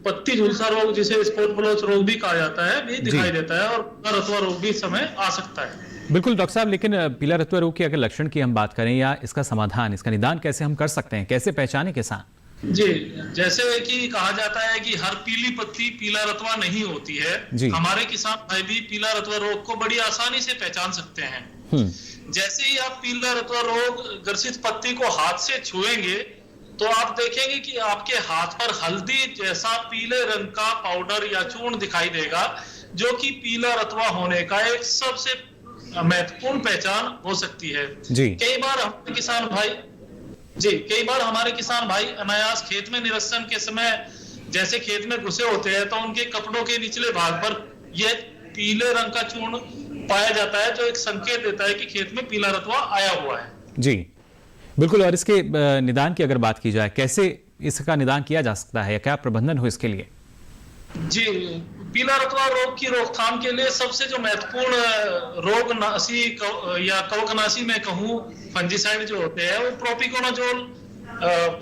S9: पत्ती झुलसा रोग, जिसे स्पॉट ब्लॉच रोग भी कहा जाता है, भी दिखाई देता है, और पीला रतुआ रोग भी इस समय आ सकता है।
S2: बिल्कुल डॉक्टर साहब, लेकिन पीला रतुआ रोग के अगर लक्षण की हम बात करें या इसका समाधान, इसका निदान कैसे हम कर सकते हैं, कैसे पहचाने किसान?
S9: जी, जैसे कि कहा जाता है कि हर पीली पत्ती पीला रतुआ नहीं होती है। हमारे किसान भाई भी पीला रतुआ रोग को बड़ी आसानी से पहचान सकते हैं। जैसे ही आप पीला रतुआ रोग ग्रसित पत्ती को हाथ से छुएंगे तो आप देखेंगे कि आपके हाथ पर हल्दी जैसा पीले रंग का पाउडर या चूर्ण दिखाई देगा, जो कि पीला रतुआ होने का एक सबसे महत्वपूर्ण पहचान हो सकती है। कई बार हमारे किसान भाई अनायास खेत में निरीक्षण के समय जैसे खेत में घुसे होते हैं तो उनके कपड़ों के निचले भाग पर यह पीले रंग का चूर्ण पाया जाता है, जो एक संकेत देता है कि खेत में पीला रतुआ आया हुआ है। जी
S2: बिल्कुल, और इसके निदान की अगर बात की जाए, कैसे इसका निदान किया जा सकता है या क्या प्रबंधन हो इसके लिए?
S9: जी, पीला रतुआ रोग की रोकथाम के लिए सबसे जो महत्वपूर्ण रोगनाशी या कवकनाशी में कहूँ फंजीसाइड जो होते हैं वो प्रोपिकोनाजोल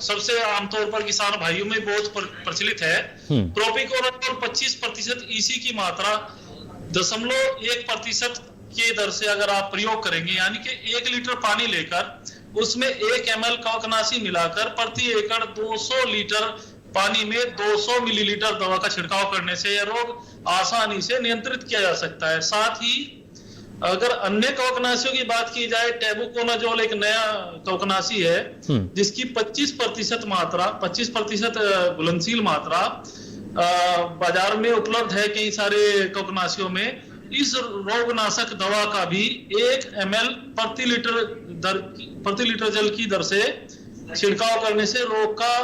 S9: सबसे आमतौर पर किसान भाइयों में बहुत प्रचलित है। प्रोपिकोनाजोल 25% ईसी की मात्रा 0.1% की दर से अगर आप प्रयोग करेंगे, यानी कि 1 लीटर पानी लेकर उसमें 1 ml कवकनाशी मिलाकर प्रति एकड़ 200 लीटर पानी में 200 मिलीलीटर दवा का छिड़काव करने से यह रोग आसानी से नियंत्रित किया जा सकता है। साथ ही अगर अन्य कवकनाशियों की बात की जाए, टेबुकोनाजोल एक नया कवकनाशी है जिसकी 25% मात्रा, 25% घुलनशील मात्रा बाजार में उपलब्ध है कई सारे कवकनाशियों में। इस रोगनाशक दवा का भी 1 ml प्रति लीटर जल की दर से छिड़काव करने से रोग का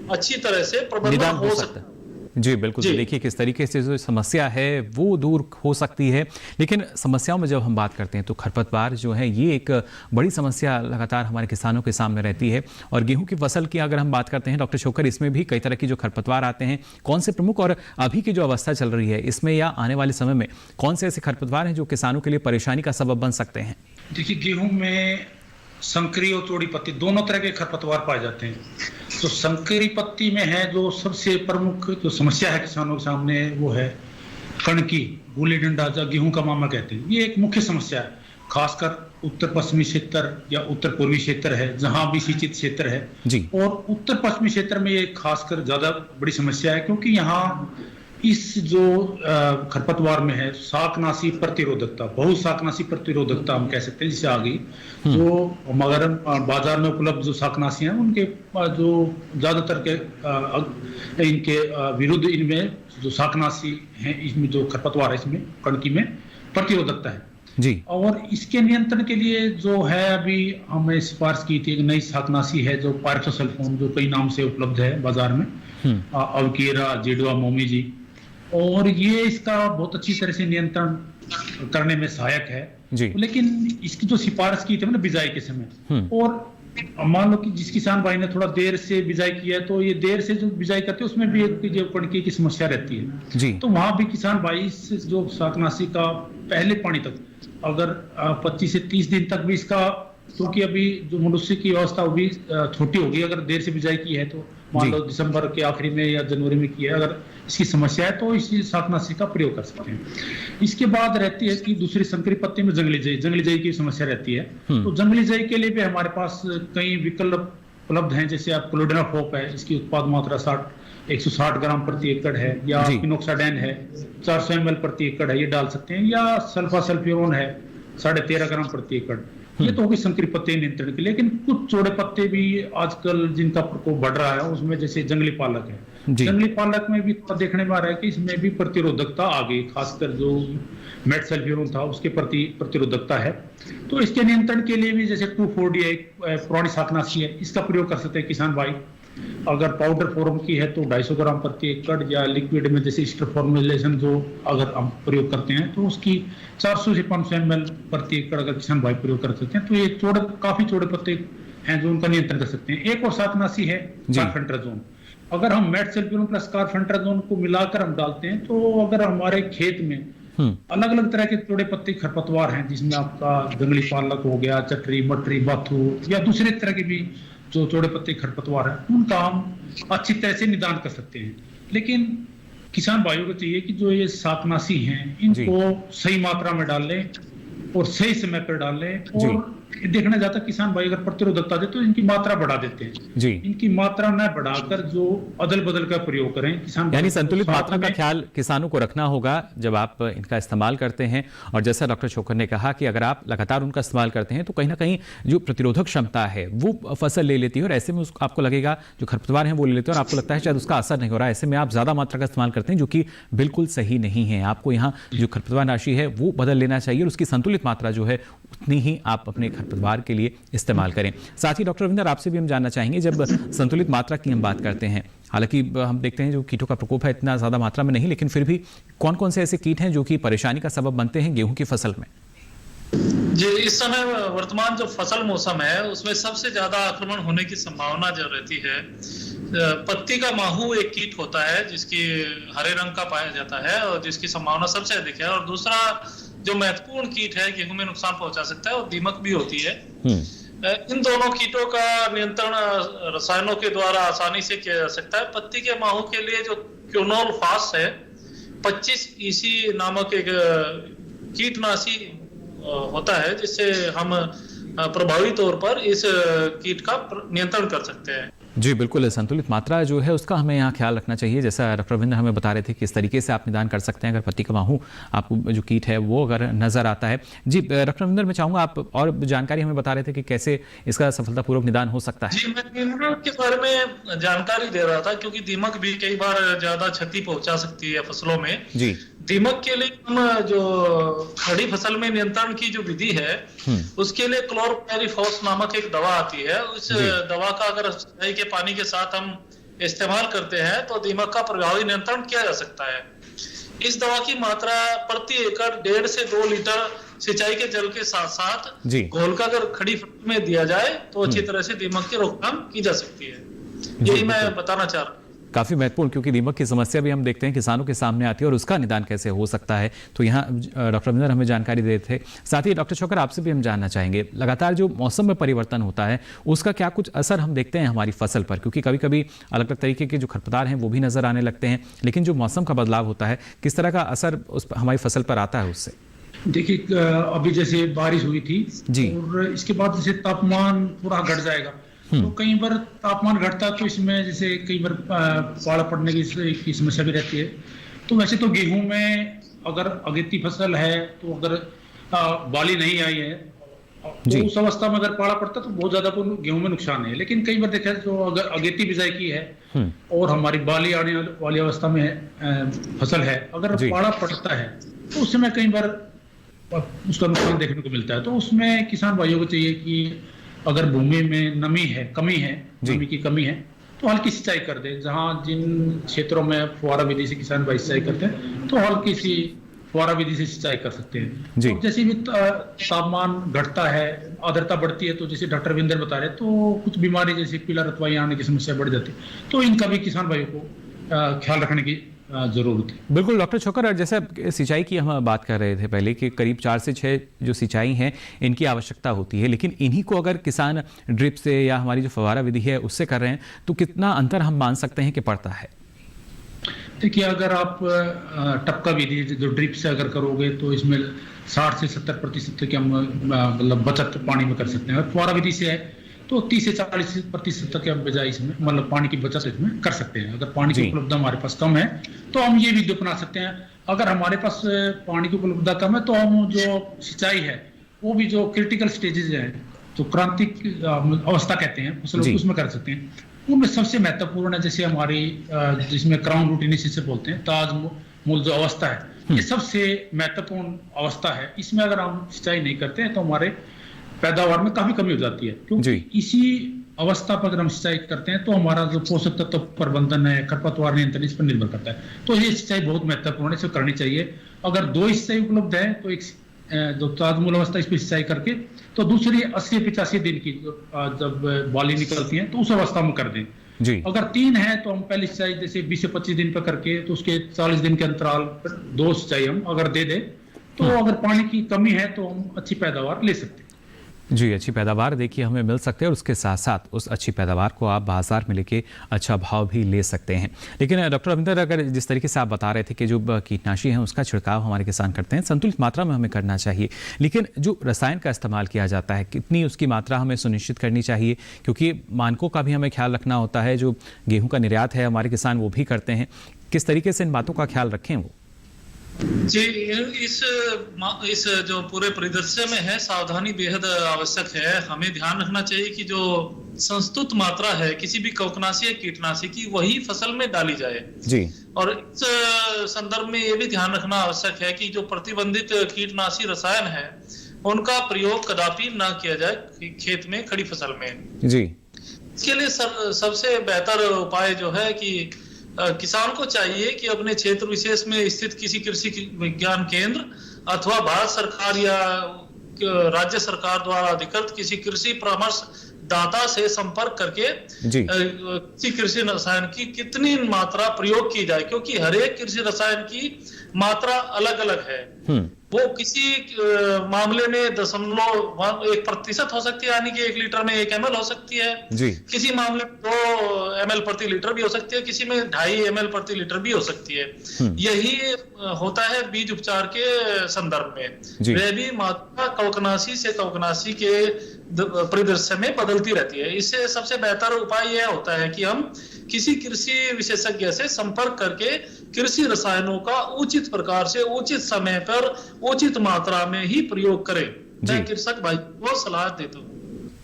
S9: अच्छी तरह से प्रबंधन हो सकता है।
S2: जी बिल्कुल। तो देखिए किस तरीके से जो समस्या है वो दूर हो सकती है, लेकिन समस्याओं में जब हम बात करते हैं तो खरपतवार जो है ये एक बड़ी समस्या लगातार हमारे किसानों के सामने रहती है। और गेहूं की फसल की अगर हम बात करते हैं डॉक्टर छोकर, इसमें भी कई तरह की जो खरपतवार आते हैं, कौन से प्रमुख और अभी की जो अवस्था चल रही है इसमें या आने वाले समय में कौन से ऐसे खरपतवार हैं जो किसानों के लिए परेशानी का सबब बन सकते हैं?
S7: देखिए, गेहूं में संकरी और चौड़ी पत्ती दोनों तरह के खरपतवार पाए जाते हैं। तो संकरी पत्ती में है जो सबसे प्रमुख जो समस्या है किसानों के सामने, वो है कणकी, गुल्ली डंडा, जो गेहूं का मामा कहते हैं। ये एक मुख्य समस्या है, खासकर उत्तर पश्चिमी क्षेत्र या उत्तर पूर्वी क्षेत्र है जहां भी सिंचित क्षेत्र है जी। और उत्तर पश्चिमी क्षेत्र में ये खासकर ज्यादा बड़ी समस्या है, क्योंकि यहाँ इस जो खरपतवार में है शाकनाशी प्रतिरोधकता, बहुत शाकनाशी प्रतिरोधकता हम कह सकते हैं जिसे आ गई। जो मगर बाजार में उपलब्ध जो शाकनाशी हैं उनके जो ज्यादातर के इनके विरुद्ध इनमें जो शाकनाशी हैं, इसमें जो खरपतवार है इसमें कणकी में प्रतिरोधकता है जी। और इसके नियंत्रण के लिए जो है अभी हमने सिफारिश की थी, एक नई शाकनाशी है जो पायरोसल्फोन, जो कई नाम से उपलब्ध है बाजार में, अवकीरा, जेडवा, मोमी जी। और ये इसका बहुत अच्छी तरह से नियंत्रण करने में सहायक है जी। लेकिन इसकी जो सिफारिश की थी ना बिजाई के समय, और मान लो कि जिस किसान भाई ने थोड़ा देर से बिजाई किया है तो ये देर से जो बिजाई करते हैं उसमें भी एक जो कणकी की समस्या रहती है जी। तो वहां भी किसान भाई इस जो शाकनाशी का पहले पानी तक अगर 25 से 30 दिन तक भी इसका, क्योंकि अभी जो मनुष्य की अवस्था वो भी छोटी होगी, अगर देर से बिजाई की है तो मान लो दिसंबर के आखिरी में या जनवरी में की है, अगर इसकी समस्या है तो इसी शाकनाशी का प्रयोग कर सकते हैं। इसके बाद रहती है कि दूसरी संकरी पत्ती में जंगली जई की समस्या रहती है। तो जंगली जई के लिए भी हमारे पास कई विकल्प उपलब्ध हैं, जैसे आप क्लोडेनाफॉप है, इसकी उत्पाद मात्रा 160 ग्राम प्रति एकड़ है, या फिनोक्साडैन है 400 ml प्रति एकड़ है, ये डाल सकते हैं, या सल्फासल्फ्यूरोन है 13.5 ग्राम प्रति एकड़। ये तो होगी संकरी पत्ते नियंत्रण के लिए। लेकिन कुछ चौड़े पत्ते भी आजकल जिनका प्रकोप बढ़ रहा है, उसमें जैसे जंगली पालक है, जंगली पालक में भी देखने में आ रहा है कि इसमें भी प्रतिरोधकता आ गई, खासकर जो मेटसल्फ्यूरोन था उसके प्रति प्रतिरोधकता है। तो इसके नियंत्रण के लिए भी जैसे 2,4-D एक पुरानी शाकनाशी है, इसका प्रयोग कर सकते हैं किसान भाई। अगर पाउडर फॉर्म की है तो 250 ग्राम प्रति एकड़, या लिक्विड में जैसे स्टर फॉर्मुलेशन जो अगर हम प्रयोग करते हैं तो उसकी 400 से 500 ml प्रति एकड़ अगर किसान भाई प्रयोग कर सकते हैं। तो ये काफी चौड़े पत्ते हैं जो उनका नियंत्रण कर सकते हैं। एक और शाकनाशी है कार्बेंडाजोल। अगर हम मेटसल्फ्यूरोन प्लस कार्बेंडाजोल को मिलाकर हम डालते हैं तो अगर हमारे खेत में अलग अलग तरह के चौड़े पत्ते खरपतवार हैं, जिसमें आपका जंगली पालक हो गया, चटरी, मटरी, बाथू, या दूसरे तरह के भी जो चौड़े पत्ते खरपतवार है, उनका हम अच्छी तरह से निदान कर सकते हैं। लेकिन किसान भाइयों को चाहिए कि जो ये शाकनाशी हैं इनको सही मात्रा में डाल लें और सही समय पर डाल लें। और देखना जाता किसान भाई अगर प्रतिरोधकता दे तो इनकी मात्रा बढ़ा देते हैं जी। इनकी मात्रा न बढ़ाकर जो अदल बदल का प्रयोग करें किसान, यानी
S2: संतुलित मात्रा का ख्याल किसानों को रखना होगा जब आप इनका इस्तेमाल करते हैं। और जैसा डॉक्टर छोकर ने कहा कि अगर आप लगातार उनका इस्तेमाल करते हैं तो कहीं ना कहीं जो प्रतिरोधक क्षमता है वो फसल ले लेती है, और ऐसे में आपको लगेगा जो खरपतवार हैं वो ले लेते हैं और आपको लगता है शायद उसका असर नहीं हो रहा है। ऐसे में आप ज्यादा मात्रा का इस्तेमाल करते हैं, जो कि बिल्कुल सही नहीं है। आपको यहाँ जो खरपतवार राशि है वो बदल लेना चाहिए, और उसकी संतुलित मात्रा जो है उतनी ही आप अपने खरपतवार के लिए इस्तेमाल करें। साथ ही डॉक्टर रविंदर, आपसे भी हम जानना चाहेंगे, जब संतुलित मात्रा की हम बात करते हैं, हालांकि हम देखते हैं जो कीटों का प्रकोप है इतना ज्यादा मात्रा में नहीं, लेकिन फिर भी कौन कौन से ऐसे कीट हैं जो कि परेशानी का सबब बनते हैं गेहूं की फसल में?
S9: जी, इस समय वर्तमान जो फसल मौसम है उसमें सबसे ज्यादा आक्रमण होने की संभावना जो रहती है, पत्ती का माहू एक कीट होता है जिसकी हरे रंग का पाया जाता है और जिसकी संभावना सबसे अधिक है। और दूसरा जो महत्वपूर्ण कीट है गेहूं में नुकसान पहुंचा सकता है वो दीमक भी होती है। इन दोनों कीटों का नियंत्रण रसायनों के द्वारा आसानी से किया जा सकता है। पत्ती के माहू के लिए जो क्योनोल फास है 25 EC नामक एक कीटनाशी होता है, जिससे हम प्रभावी तौर पर इस कीट का नियंत्रण कर सकते हैं।
S2: जी बिल्कुल, संतुलित मात्रा जो है उसका हमें यहाँ ख्याल रखना चाहिए। जैसा डॉक्टर रविंद्र हमें बता रहे थे किस तरीके से आप निदान कर सकते हैं अगर पत्ती का माहू आपको जो कीट है वो अगर नजर आता है। जी डॉक्टर रविंद्र, मैं चाहूँगा आप और जानकारी हमें बता रहे थे कि कैसे इसका सफलतापूर्वक निदान हो सकता है।
S9: जी, मैं दीमक के बारे में जानकारी दे रहा था, क्योंकि दीमक भी कई बार ज्यादा क्षति पहुंचा सकती है फसलों में। जी, दीमक के लिए हम जो खड़ी फसल में नियंत्रण की जो विधि है उसके लिए क्लोरपायरिफॉस नामक एक दवा आती है। उस दवा का अगर सिंचाई के पानी के साथ हम इस्तेमाल करते हैं तो दीमक का प्रभावी नियंत्रण किया जा सकता है। इस दवा की मात्रा प्रति एकड़ 1.5 से 2 लीटर सिंचाई के जल के साथ साथ घोलकर अगर खड़ी फसल में दिया जाए तो अच्छी तरह से दीमक की रोकथाम की जा सकती है। यही मैं बताना चाह रहा हूँ।
S2: काफी महत्वपूर्ण, क्योंकि दीमक की समस्या भी हम देखते हैं किसानों के सामने आती है और उसका निदान कैसे हो सकता है। तो यहाँ डॉक्टर रविंदर हमें जानकारी दे रहे थे। साथ ही डॉक्टर छोकर, आपसे भी हम जानना चाहेंगे, लगातार जो मौसम में परिवर्तन होता है उसका क्या कुछ असर हम देखते हैं हमारी फसल पर? क्योंकि कभी कभी अलग अलग तरीके के जो खरपतवार हैं वो भी नजर आने लगते हैं, लेकिन जो मौसम का बदलाव होता है किस तरह का असर उस हमारी फसल पर आता है उससे?
S7: देखिए, अभी जैसे बारिश हुई थी जी, और इसके बाद जैसे तापमान पूरा घट जाएगा, तो कई बार तापमान घटता तो इसमें जैसे कई बार पाला पड़ने की समस्या भी रहती है। तो वैसे तो गेहूं में अगर अगेती फसल है तो अगर बाली नहीं आई है तो उस अवस्था में अगर पाला पड़ता तो बहुत ज्यादा गेहूं में नुकसान है। लेकिन कई बार देखा तो अगर अगेती बिजाई की है और हमारी बाली आने वाली अवस्था में फसल है, अगर पाला पड़ता है तो उस समय कई बार उसका नुकसान देखने को मिलता है। तो उसमें किसान भाइयों को चाहिए कि अगर भूमि में नमी की कमी है तो हल्की सिंचाई कर दे। जहां जिन क्षेत्रों में फुहारा विधि से किसान भाई सिंचाई करते हैं तो हल्की सी फुहारा विधि से सिंचाई कर सकते हैं। तो जैसे भी तापमान घटता है, आर्द्रता बढ़ती है, तो जैसे डॉक्टर रविंदर बता रहे, तो कुछ बीमारी जैसे पीला रतवाई आने की समस्या बढ़ जाती है। तो इनका भी किसान भाइयों को ख्याल रखने की जरूरत है।
S2: बिल्कुल डॉक्टर छोकर, और जैसे सिंचाई की हम बात कर रहे थे पहले कि करीब 4 से 6 जो सिंचाई हैं इनकी आवश्यकता होती है, लेकिन इन्हीं को अगर किसान ड्रिप से या हमारी जो फव्वारा विधि है उससे कर रहे हैं तो कितना अंतर हम मान सकते हैं कि पड़ता है?
S7: देखिए, अगर आप टपका विधि जो ड्रिप से अगर करोगे तो इसमें 60 से 70% की हम मतलब बचत पानी में कर सकते हैं। अगर फव्वारा विधि से है तो 30 से 40% तक हम बजाय इसमें मतलब पानी की बचत इसमें कर सकते हैं। अगर पानी की उपलब्धता हमारे पास कम है तो हम ये विधि अपना सकते हैं। अगर हमारे पास पानी की उपलब्धता कम है तो हम जो सिंचाई है वो भी जो क्रिटिकल स्टेजेस है, जो क्रांतिक अवस्था कहते हैं फसल, उसमें कर सकते हैं। उनमें सबसे महत्वपूर्ण है जैसे हमारी जिसमें क्राउन रूटिनेसिस से बोलते हैं, ताज मूल जो अवस्था है, ये सबसे महत्वपूर्ण अवस्था है। इसमें अगर हम सिंचाई नहीं करते हैं तो हमारे पैदावार में काफी कमी हो जाती है, क्योंकि इसी अवस्था पर अगर हम सिंचाई करते हैं तो हमारा जो पोषक तत्व प्रबंधन है, खरपतवार नियंत्रण, इस पर निर्भर करता है। तो ये सिंचाई बहुत महत्वपूर्ण है, इसे करनी चाहिए। अगर 2 सिंचाई उपलब्ध है तो एक जो ताजमूल अवस्था इस पर सिंचाई करके, तो दूसरी 80-85 दिन की जब बाली निकलती है तो उस अवस्था में कर दें। अगर 3 है तो हम पहली सिंचाई जैसे 20 से 25 दिन पर करके, तो उसके 40 दिन के अंतराल पर 2 सिंचाई हम अगर दे दें तो अगर पानी की कमी है तो हम अच्छी पैदावार ले सकते हैं।
S2: जी, अच्छी पैदावार देखिए हमें मिल सकते हैं और उसके साथ साथ उस अच्छी पैदावार को आप बाजार में लेके अच्छा भाव भी ले सकते हैं। लेकिन डॉक्टर रविंदर, अगर जिस तरीके से आप बता रहे थे कि जो कीटनाशी हैं उसका छिड़काव हमारे किसान करते हैं, संतुलित मात्रा में हमें करना चाहिए, लेकिन जो रसायन का इस्तेमाल किया जाता है कितनी उसकी मात्रा हमें सुनिश्चित करनी चाहिए? क्योंकि मानकों का भी हमें ख्याल रखना होता है। जो गेहूँ का निर्यात है हमारे किसान वो भी करते हैं, किस तरीके से इन बातों का ख्याल रखें वो?
S9: जी, इस जो पूरे परिदृश्य में है सावधानी बेहद आवश्यक है। हमें ध्यान रखना चाहिए कि जो संस्तुत मात्रा है किसी भी कवकनाशी या कीटनाशी की वही फसल में डाली जाए जी। और इस संदर्भ में ये भी ध्यान रखना आवश्यक है कि जो प्रतिबंधित कीटनाशी रसायन है उनका प्रयोग कदापि ना किया जाए खेत में, खड़ी फसल में जी। इसके लिए सबसे बेहतर उपाय जो है कि किसान को चाहिए कि अपने क्षेत्र विशेष में स्थित किसी कृषि विज्ञान केंद्र अथवा भारत सरकार या राज्य सरकार द्वारा अधिकृत किसी कृषि परामर्श दाता से संपर्क करके किसी कृषि रसायन की कितनी मात्रा प्रयोग की जाए, क्योंकि हर एक कृषि रसायन की मात्रा अलग अलग है। वो किसी मामले में 0.1% हो सकती है, यानी कि 1 लीटर में 1 ml हो सकती है जी। किसी मामले में 2 ml प्रति लीटर भी हो सकती है, किसी में 2.5 ml प्रति लीटर भी हो सकती है। यही होता है बीज उपचार के संदर्भ में। वह भी मात्रा कवकनाशी से कवकनाशी के परिदृश्य में बदलती रहती है। इससे सबसे बेहतर उपाय यह होता है कि हम किसी कृषि विशेषज्ञ से संपर्क करके कृषि रसायनों का उचित प्रकार से उचित समय पर उचित मात्रा में ही प्रयोग करें। मैं कृषक भाई को सलाह देता हूँ।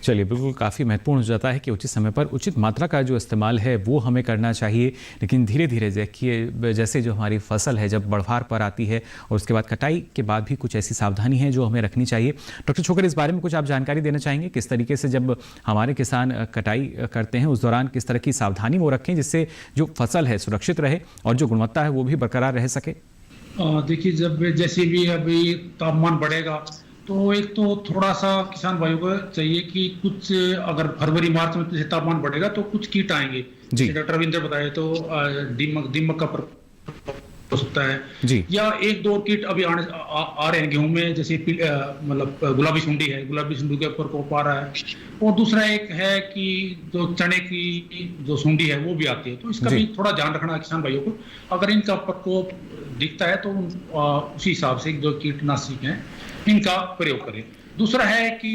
S2: चलिए, बिल्कुल काफ़ी महत्वपूर्ण हो जाता है कि उचित समय पर उचित मात्रा का जो इस्तेमाल है वो हमें करना चाहिए। लेकिन धीरे धीरे देखिए, जैसे जो हमारी फसल है जब बढ़वार पर आती है और उसके बाद कटाई के बाद भी कुछ ऐसी सावधानी है जो हमें रखनी चाहिए। डॉक्टर छोकर, इस बारे में कुछ आप जानकारी देना चाहेंगे, किस तरीके से जब हमारे किसान कटाई करते हैं उस दौरान किस तरह की सावधानी वो रखें जिससे जो फसल है सुरक्षित रहे और जो गुणवत्ता है वो भी बरकरार रह सके?
S7: देखिए, जब जैसे भी अभी तापमान बढ़ेगा तो एक तो थोड़ा सा किसान भाइयों को चाहिए कि कुछ, अगर फरवरी मार्च में जैसे तापमान बढ़ेगा तो कुछ कीट आएंगे, डॉक्टर रविंद्र बताए तो दीमक का हो सकता है जी, या एक दो कीट अभी आ रहे हैं गेहूं में, जैसे मतलब गुलाबी सुंडी है, गुलाबी सुंडी के प्रकोप आ रहा है। और दूसरा एक है कि जो चने की जो सुंडी है वो भी आती है, तो इसका भी थोड़ा ध्यान रखना किसान भाइयों को। अगर इनका प्रकोप दिखता है तो उसी हिसाब से जो कीटनाशक हैं इनका प्रयोग करें। दूसरा है कि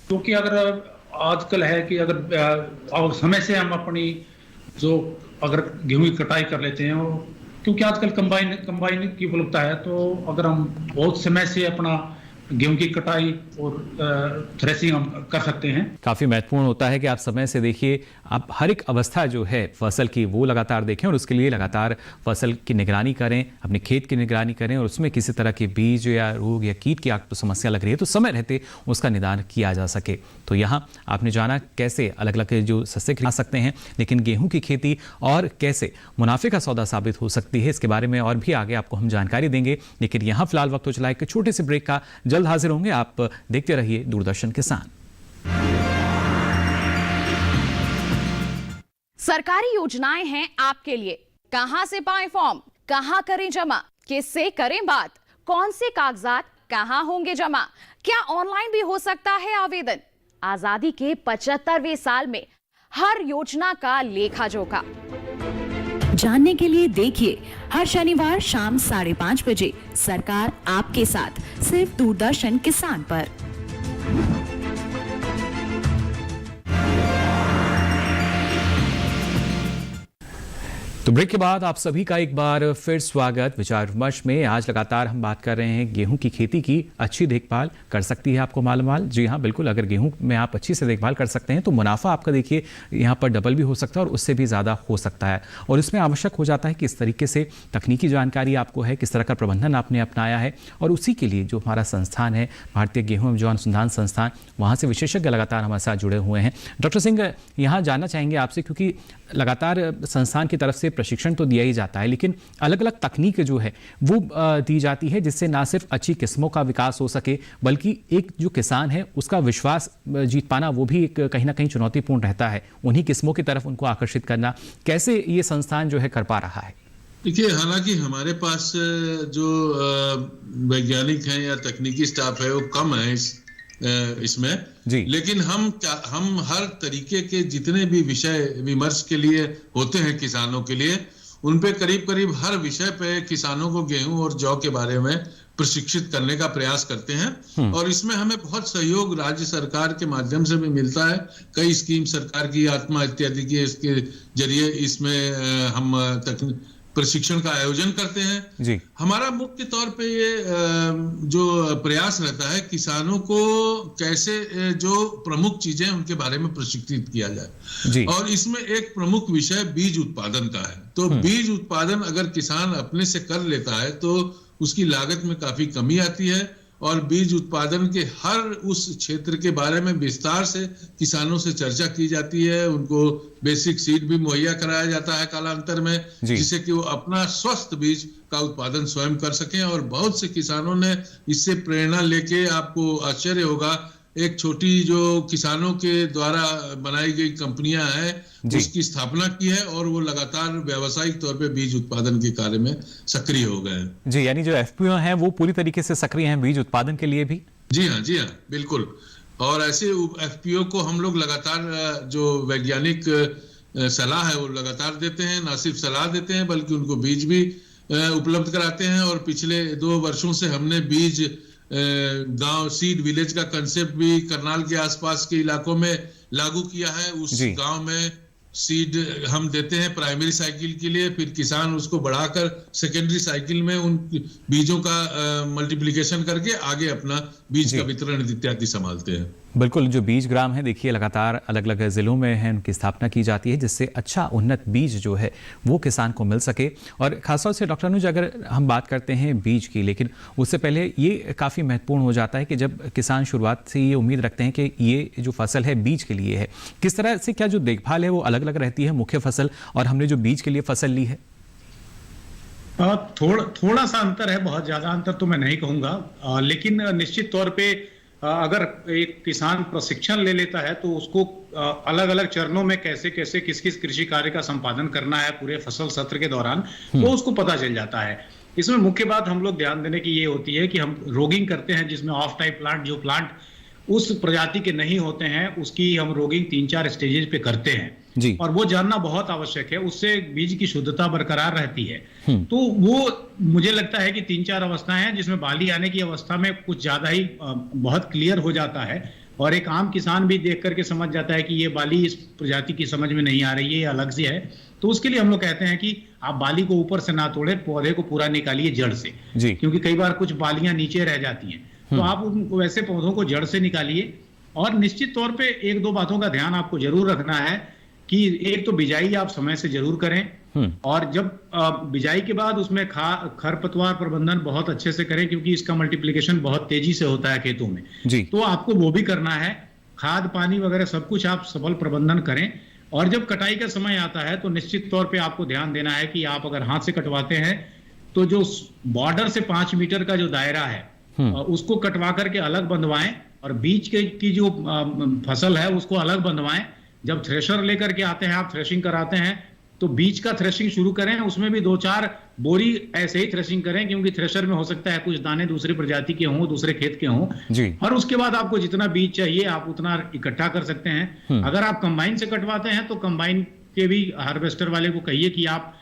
S7: क्योंकि अगर आजकल है कि अगर समय से हम अपनी जो अगर गेहूं की कटाई कर लेते हैं, और क्योंकि आजकल कंबाइन की उपलब्धता है, तो अगर हम बहुत समय से अपना गेहूं की कटाई और थ्रेसिंग हम कर सकते हैं।
S2: काफ़ी महत्वपूर्ण होता है कि आप समय से देखिए, आप हर एक अवस्था जो है फसल की वो लगातार देखें और उसके लिए लगातार फसल की निगरानी करें, अपने खेत की निगरानी करें और उसमें किसी तरह के बीज या रोग या कीट की आपको समस्या लग रही है तो समय रहते उसका निदान किया जा सके। तो यहाँ आपने जाना कैसे अलग अलग जो सस्ते खा सकते हैं, लेकिन गेहूँ की खेती और कैसे मुनाफे का सौदा साबित हो सकती है, इसके बारे में और भी आगे आपको हम जानकारी देंगे। लेकिन यहाँ फिलहाल वक्त हो चला एक छोटे से ब्रेक का, जल्द हाजिर होंगे। आप देखते रहिए दूरदर्शन किसान।
S10: सरकारी योजनाएं हैं आपके लिए, कहां से पाएं फॉर्म, कहां करें जमा, किससे करें बात, कौन से कागजात कहां होंगे जमा, क्या ऑनलाइन भी हो सकता है आवेदन? आजादी के 75वें साल में हर योजना का लेखा जोखा
S8: जानने के लिए देखिए हर शनिवार शाम 5:30 बजे सरकार आपके साथ, सिर्फ दूरदर्शन किसान पर।
S2: तो ब्रेक के बाद आप सभी का एक बार फिर स्वागत विचार विमर्श में। आज लगातार हम बात कर रहे हैं गेहूं की खेती की अच्छी देखभाल कर सकती है आपको मालूम। जी हाँ, बिल्कुल, अगर गेहूं में आप अच्छी से देखभाल कर सकते हैं तो मुनाफा आपका देखिए यहाँ पर डबल भी हो सकता है और उससे भी ज़्यादा हो सकता है। और इसमें आवश्यक हो जाता है कि इस तरीके से तकनीकी जानकारी आपको है, किस तरह का प्रबंधन आपने अपनाया है, और उसी के लिए जो हमारा संस्थान है भारतीय गेहूं एवं जौ अनुसंधान संस्थान, वहाँ से विशेषज्ञ लगातार हमारे साथ जुड़े हुए हैं। डॉक्टर सिंह, यहाँ जानना चाहेंगे आपसे, क्योंकि लगातार संस्थान की तरफ से प्रशिक्षण तो दिया ही जाता है, लेकिन अलग अलग तकनीक जो है वो दी जाती है जिससे ना सिर्फ अच्छी किस्मों का विकास हो सके, बल्कि एक जो किसान है उसका विश्वास जीत पाना वो भी एक कहीं ना कहीं चुनौतीपूर्ण रहता है। उन्हीं किस्मों की तरफ उनको आकर्षित करना, कैसे ये संस्थान जो है कर पा रहा है?
S6: देखिए, हालांकि हमारे पास जो वैज्ञानिक हैं या तकनीकी स्टाफ है वो कम है इसमें जी, लेकिन हम हर तरीके के जितने भी विषय विमर्श के लिए होते हैं किसानों के लिए, उन पे करीब हर विषय पे किसानों को गेहूं और जौ के बारे में प्रशिक्षित करने का प्रयास करते हैं। और इसमें हमें बहुत सहयोग राज्य सरकार के माध्यम से भी मिलता है। कई स्कीम सरकार की, आत्मा इत्यादि की, इसके जरिए इसमें हम प्रशिक्षण का आयोजन करते हैं जी। हमारा मुख्य तौर पे ये जो प्रयास रहता है किसानों को कैसे जो प्रमुख चीजें उनके बारे में प्रशिक्षित किया जाए जी। और इसमें एक प्रमुख विषय बीज उत्पादन का है। तो बीज उत्पादन अगर किसान अपने से कर लेता है तो उसकी लागत में काफी कमी आती है, और बीज उत्पादन के हर उस क्षेत्र के बारे में विस्तार से किसानों से चर्चा की जाती है। उनको बेसिक सीड भी मुहैया कराया जाता है कालांतर में, जिससे कि वो अपना स्वस्थ बीज का उत्पादन स्वयं कर सकें। और बहुत से किसानों ने इससे प्रेरणा लेके, आपको आश्चर्य होगा, एक छोटी जो किसानों के द्वारा बनाई गई कंपनियां हैं उसकी स्थापना की है, और वो लगातार व्यावसायिक तौर पे बीज उत्पादन के कार्य में सक्रिय हो गए हैं
S2: जी। यानी जो एफपीओ हैं वो पूरी तरीके से सक्रिय हैं बीज उत्पादन के लिए भी? जी हाँ,
S6: बिल्कुल। और ऐसे एफपीओ को हम लोग लगातार जो वैज्ञानिक सलाह है वो लगातार देते हैं। ना सिर्फ सलाह देते हैं बल्कि उनको बीज भी उपलब्ध कराते हैं। और पिछले 2 वर्षों से हमने बीज गांव सीड विलेज का कंसेप्ट भी करनाल के आसपास के इलाकों में लागू किया है। उस गांव में सीड हम देते हैं प्राइमरी साइकिल के लिए, फिर किसान उसको बढ़ाकर सेकेंडरी साइकिल में उन बीजों का मल्टीप्लिकेशन करके आगे अपना बीज का वितरण इत्यादि संभालते हैं
S2: बिल्कुल, जो बीज ग्राम है देखिए लगातार अलग अलग ज़िलों में है, उनकी स्थापना की जाती है जिससे अच्छा उन्नत बीज जो है वो किसान को मिल सके। और खासतौर से डॉक्टर अनुज, अगर हम बात करते हैं बीज की, लेकिन उससे पहले ये काफ़ी महत्वपूर्ण हो जाता है कि जब किसान शुरुआत से ये उम्मीद रखते हैं कि ये जो फसल है बीज के लिए है, किस तरह से क्या जो देखभाल है वो अलग अलग रहती है मुख्य फसल और हमने जो बीज के लिए फसल ली है?
S7: थोड़ा सा अंतर है, बहुत ज्यादा अंतर तो मैं नहीं कहूंगा, लेकिन निश्चित तौर पे अगर एक किसान प्रशिक्षण ले लेता है तो उसको अलग अलग चरणों में कैसे कैसे किस किस कृषि कार्य का संपादन करना है पूरे फसल सत्र के दौरान, तो उसको पता चल जाता है। इसमें मुख्य बात हम लोग ध्यान देने की ये होती है कि हम रोगिंग करते हैं जिसमें ऑफ टाइप प्लांट, जो प्लांट उस प्रजाति के नहीं होते हैं उसकी हम रोगिंग 3-4 स्टेजेस पे करते हैं
S2: जी।
S7: और वो जानना बहुत आवश्यक है, उससे बीज की शुद्धता बरकरार रहती है। तो वो मुझे लगता है कि 3-4 अवस्थाएं हैं जिसमें बाली आने की अवस्था में कुछ ज्यादा ही बहुत क्लियर हो जाता है और एक आम किसान भी देख करके समझ जाता है कि ये बाली इस प्रजाति की समझ में नहीं आ रही है, ये अलग से है। तो उसके लिए हम लोग कहते हैं कि आप बाली को ऊपर से ना तोड़े, पौधे को पूरा निकालिए जड़ से, क्योंकि कई बार कुछ बालियां नीचे रह जाती हैं, तो आप उनको वैसे पौधों को जड़ से निकालिए। और निश्चित तौर पे 1-2 बातों का ध्यान आपको जरूर रखना है कि एक तो बिजाई आप समय से जरूर करें और जब बिजाई के बाद उसमें खरपतवार प्रबंधन बहुत अच्छे से करें, क्योंकि इसका मल्टीप्लिकेशन बहुत तेजी से होता है खेतों में जी। तो आपको वो भी करना है, खाद पानी वगैरह सब कुछ आप सफल प्रबंधन करें। और जब कटाई का समय आता है तो निश्चित तौर पे आपको ध्यान देना है कि आप अगर हाथ से कटवाते हैं तो जो बॉर्डर से 5 मीटर का जो दायरा है उसको कटवा करके अलग बंधवाएं और बीच की जो फसल है उसको अलग बंधवाएं। जब थ्रेशर लेकर के आते हैं, आप थ्रेशिंग कराते हैं, तो बीच का थ्रेशिंग शुरू करें, उसमें भी 2-4 बोरी ऐसे ही थ्रेशिंग करें, क्योंकि थ्रेशर में हो सकता है कुछ दाने दूसरी प्रजाति के हों, दूसरे खेत के हों जी। और उसके बाद आपको जितना बीज चाहिए आप उतना इकट्ठा कर सकते हैं। अगर आप कंबाइन से कटवाते हैं तो कंबाइन के भी हार्वेस्टर वाले को कहिए कि आप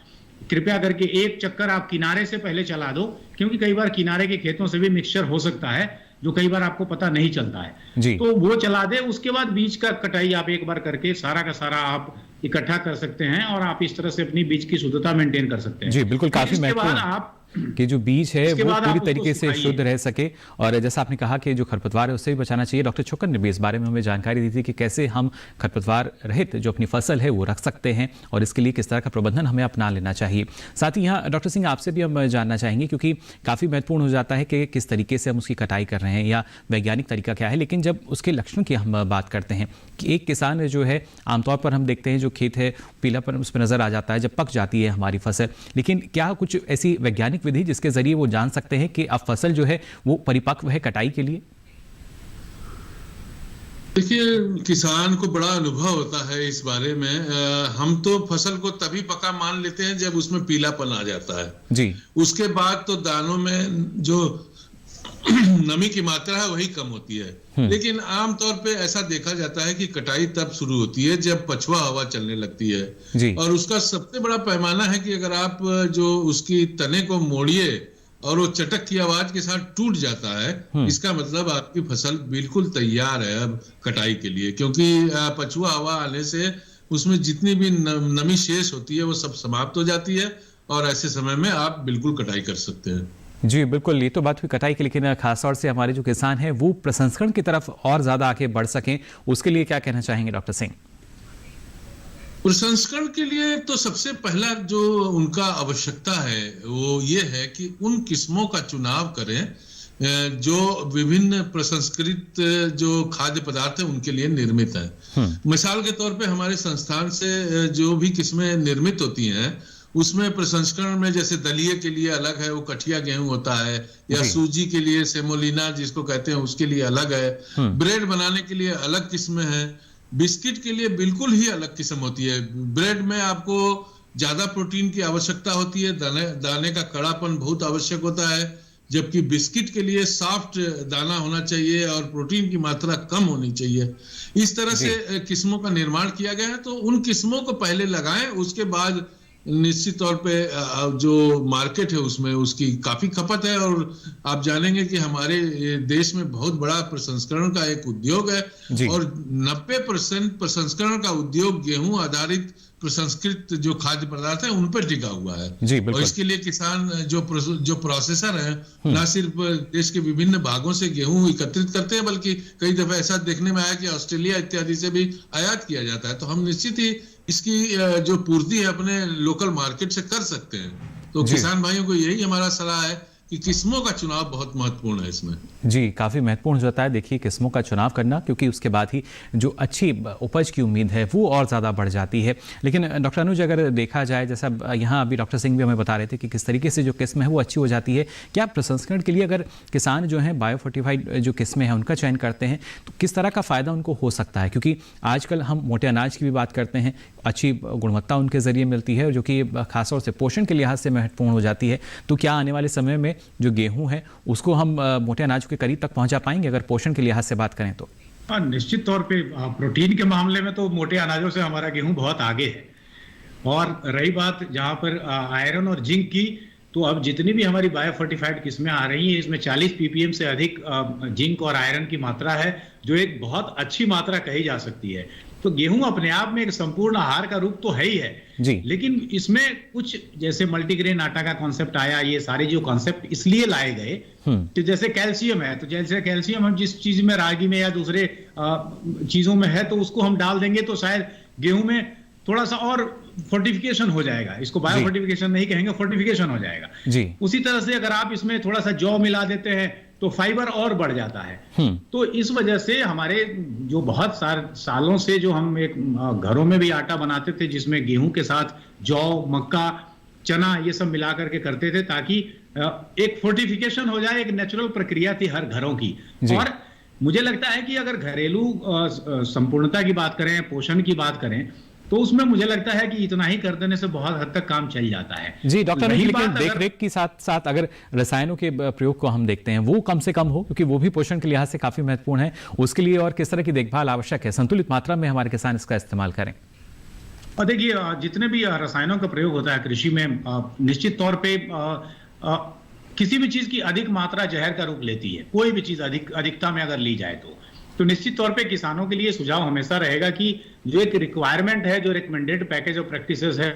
S7: कृपया करके एक चक्कर आप किनारे से पहले चला दो, क्योंकि कई बार किनारे के खेतों से भी मिक्सचर हो सकता है जो कई बार आपको पता नहीं चलता है जी। तो वो चला दे, उसके बाद बीज का कटाई आप एक बार करके सारा का सारा आप इकट्ठा कर सकते हैं और आप इस तरह से अपनी बीज की शुद्धता मेंटेन कर सकते हैं
S2: जी। बिल्कुल, काफी महत्वपूर्ण
S7: आप
S2: कि जो बीज है वो पूरी तरीके से शुद्ध रह सके और जैसा आपने कहा कि जो खरपतवार है उससे भी बचाना चाहिए। डॉक्टर छोकन ने भी इस बारे में हमें जानकारी दी थी कि कैसे हम खरपतवार रहित जो अपनी फसल है वो रख सकते हैं और इसके लिए किस तरह का प्रबंधन हमें अपना लेना चाहिए। साथ ही यहाँ डॉक्टर सिंह आपसे भी हम जानना चाहेंगे, क्योंकि काफ़ी महत्वपूर्ण हो जाता है कि किस तरीके से हम उसकी कटाई कर रहे हैं या वैज्ञानिक तरीका क्या है, लेकिन जब उसके लक्षण की हम बात करते हैं कि एक किसान जो है आमतौर पर हम देखते हैं जो खेत है पीलापन उस पर नजर आ जाता है जब पक जाती है हमारी फसल, लेकिन क्या कुछ ऐसी वैज्ञानिक विधि जिसके जरिए वो जान सकते हैं कि अब फसल जो है वो परिपक्व है कटाई के लिए?
S6: देखिए, किसान को बड़ा अनुभव होता है इस बारे में। हम तो फसल को तभी पका मान लेते हैं जब उसमें पीलापन आ जाता है जी। उसके बाद तो दानों में जो नमी की मात्रा है वही कम होती है, लेकिन आमतौर पे ऐसा देखा जाता है कि कटाई तब शुरू होती है जब पछुआ हवा चलने लगती है जी। और उसका सबसे बड़ा पैमाना है कि अगर आप जो उसकी तने को मोड़िए और वो चटक की आवाज के साथ टूट जाता है, इसका मतलब आपकी फसल बिल्कुल तैयार है अब कटाई के लिए, क्योंकि पछुआ हवा आने से उसमें जितनी भी नमी शेष होती है वो सब समाप्त हो जाती है और ऐसे समय में आप बिल्कुल कटाई कर सकते हैं
S2: जी। बिल्कुल, ये तो बात हुई कटाई की, लेकिन खासतौर से हमारे जो किसान हैं वो प्रसंस्करण की तरफ और ज्यादा आगे बढ़ सकें, उसके लिए क्या कहना चाहेंगे डॉक्टर सिंह?
S6: प्रसंस्करण के लिए तो सबसे पहला जो उनका आवश्यकता है वो ये है कि उन किस्मों का चुनाव करें जो विभिन्न प्रसंस्कृत जो खाद्य पदार्थ है उनके लिए निर्मित है। मिसाल के तौर पे हमारे संस्थान से जो भी किस्में निर्मित होती हैं उसमें प्रसंस्करण में जैसे दलिये के लिए अलग है, वो कठिया गेहूं होता है, या सूजी के लिए सेमोलिना जिसको कहते हैं उसके लिए अलग है, ब्रेड बनाने के लिए अलग किस्में हैं, बिस्किट के लिए बिल्कुल ही अलग किस्म होती है। ब्रेड में आपको ज्यादा प्रोटीन की आवश्यकता होती है, दाने का कड़ापन बहुत आवश्यक होता है, जबकि बिस्किट के लिए सॉफ्ट दाना होना चाहिए और प्रोटीन की मात्रा कम होनी चाहिए। इस तरह से किस्मों का निर्माण किया गया है, तो उन किस्मों को पहले लगाएं, उसके बाद निश्चित तौर पे जो मार्केट है उसमें उसकी काफी खपत है। और आप जानेंगे कि हमारे देश में बहुत बड़ा प्रसंस्करण का एक उद्योग है और 90% प्रसंस्करण का उद्योग गेहूं आधारित प्रसंस्कृत जो खाद्य पदार्थ है उन पर टिका हुआ है। और इसके लिए किसान जो प्रोसेसर है न सिर्फ देश के विभिन्न भागों से गेहूं एकत्रित करते हैं, बल्कि कई दफा ऐसा देखने में आया कि ऑस्ट्रेलिया इत्यादि से भी आयात किया जाता है। तो हम निश्चित ही इसकी जो पूर्ति है अपने लोकल मार्केट से कर सकते हैं। तो किसान भाइयों को यही हमारा सलाह है कि किस्मों का चुनाव बहुत महत्वपूर्ण है इसमें।
S2: जी, काफ़ी महत्वपूर्ण होता है देखिए किस्मों का चुनाव करना, क्योंकि उसके बाद ही जो अच्छी उपज की उम्मीद है वो और ज़्यादा बढ़ जाती है। लेकिन डॉक्टर अनुज, अगर देखा जाए जैसा यहाँ अभी डॉक्टर सिंह भी हमें बता रहे थे कि किस तरीके से जो किस्म है वो अच्छी हो जाती है, क्या प्रसंस्करण के लिए अगर किसान जो हैं बायोफोर्टिफाइड जो किस्में हैं उनका चयन करते हैं तो किस तरह का फ़ायदा उनको हो सकता है? क्योंकि आजकल हम मोटे अनाज की भी बात करते हैं, अच्छी गुणवत्ता उनके ज़रिए मिलती है जो कि खासतौर से पोषण के लिहाज से महत्वपूर्ण हो जाती है। तो क्या आने वाले समय में जो गेहूँ है उसको हम मोटे अनाज के करीब तक पहुंचा पाएंगे अगर पोषण के लिहाज से बात करें तो?
S7: निश्चित तौर पे प्रोटीन के मामले में तो मोटे अनाजों से हमारा गेहूं बहुत आगे है। और रही बात जहां पर आयरन और जिंक की, तो अब जितनी भी हमारी बायोफोर्टिफाइड किस्में आ रही हैं इसमें 40 ppm से अधिक जिंक और आयरन की मात्रा है, जो एक बहुत अच्छी मात्रा कही जा सकती है। तो गेहूं अपने आप में एक संपूर्ण आहार का रूप तो है ही है
S2: जी।
S7: लेकिन इसमें कुछ जैसे मल्टीग्रेन आटा का कॉन्सेप्ट आया, ये सारे जो कॉन्सेप्ट इसलिए लाए गए कि जैसे कैल्शियम है, तो जैसे कैल्शियम हम जिस चीज में रागी में या दूसरे चीजों में है तो उसको हम डाल देंगे तो शायद गेहूं में थोड़ा सा और फोर्टिफिकेशन हो जाएगा। इसको बायो फोर्टिफिकेशन नहीं कहेंगे, फोर्टिफिकेशन हो जाएगा जी। उसी तरह से अगर आप इसमें थोड़ा सा जौ मिला देते हैं तो फाइबर और बढ़ जाता है। तो इस वजह से हमारे जो बहुत सालों से जो हम एक घरों में भी आटा बनाते थे जिसमें गेहूं के साथ जौ, मक्का, चना ये सब मिला करके करते थे ताकि एक फोर्टिफिकेशन हो जाए। एक नेचुरल प्रक्रिया थी हर घरों की। और मुझे लगता है कि अगर घरेलू संपूर्णता की बात करें, पोषण की बात करें, तो उसमें मुझे लगता है कि इतना ही कर देने से बहुत हद तक काम चल जाता है
S2: जी। डॉक्टर, लेकिन देख-रेख के साथ साथ अगर रसायनों के प्रयोग को हम देखते हैं वो कम से कम हो, क्योंकि वो भी पोषण के लिहाज से काफी महत्वपूर्ण है। उसके लिए और किस तरह की देखभाल आवश्यक है, संतुलित मात्रा में हमारे किसान इसका इस्तेमाल करें?
S7: और देखिए जितने भी रसायनों का प्रयोग होता है कृषि में, निश्चित तौर पे किसी भी चीज की अधिक मात्रा जहर का रूप लेती है। कोई भी चीज अधिकता में अगर ली जाए तो निश्चित तौर पे किसानों के लिए सुझाव हमेशा रहेगा कि जो एक रिक्वायरमेंट है, जो रिकमेंडेड पैकेज ऑफ प्रैक्टिसेस है,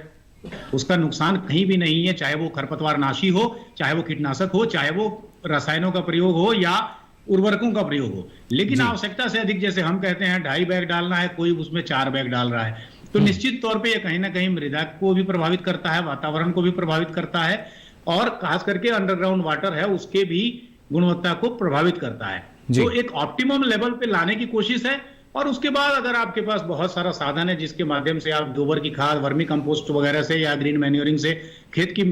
S7: उसका नुकसान कहीं भी नहीं है। चाहे वो खरपतवारनाशी हो, चाहे वो कीटनाशक हो, चाहे वो रसायनों का प्रयोग हो या उर्वरकों का प्रयोग हो। लेकिन आवश्यकता से अधिक, जैसे हम कहते हैं 2.5 बैग डालना है, कोई उसमें 4 बैग डाल रहा है, तो निश्चित तौर पर यह कहीं ना कहीं मृदा को भी प्रभावित करता है, वातावरण को भी प्रभावित करता है और खास करके अंडरग्राउंड वाटर है उसके भी गुणवत्ता को प्रभावित करता है। तो एक ऑप्टिमम लेवल पे लाने की कोशिश है। और उसके बाद अगर आपके पास बहुत सारा साधन है जिसके माध्यम से आप गोबर की खाद, वर्मी कंपोस्ट वगैरह से या ग्रीन मैन्योरिंग से खेत की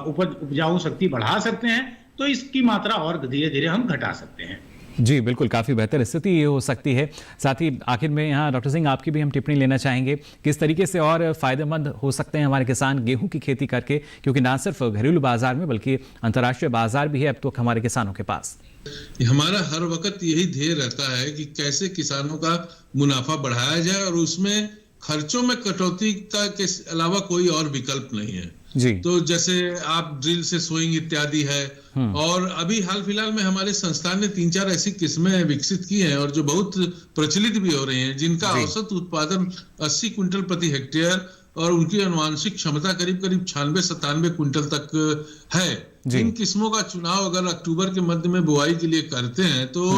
S7: उपजाऊ शक्ति बढ़ा सकते हैं, तो इसकी मात्रा और धीरे धीरे हम घटा सकते हैं।
S2: जी बिल्कुल, काफ़ी बेहतर स्थिति ये हो सकती है। साथ ही आखिर में यहाँ डॉक्टर सिंह आपकी भी हम टिप्पणी लेना चाहेंगे, किस तरीके से और फायदेमंद हो सकते हैं हमारे किसान गेहूं की खेती करके, क्योंकि ना सिर्फ घरेलू बाजार में बल्कि अंतर्राष्ट्रीय बाजार भी है अब तो हमारे किसानों के पास।
S6: हमारा हर वक्त यही ध्येय रहता है कि कैसे किसानों का मुनाफा बढ़ाया जाए और उसमें खर्चों में कटौती का के अलावा कोई और विकल्प नहीं है जी। तो जैसे आप ड्रिल से सोइंग इत्यादि है, और अभी हाल फिलहाल में हमारे संस्थान ने 3-4 ऐसी किस्में विकसित की हैं और जो बहुत प्रचलित भी हो रही हैं, जिनका औसत उत्पादन 80 क्विंटल प्रति हेक्टेयर और उनकी अनुवांशिक क्षमता करीब 96-97 क्विंटल तक है। इन किस्मों का चुनाव अगर अक्टूबर के मध्य में बुआई के लिए करते हैं तो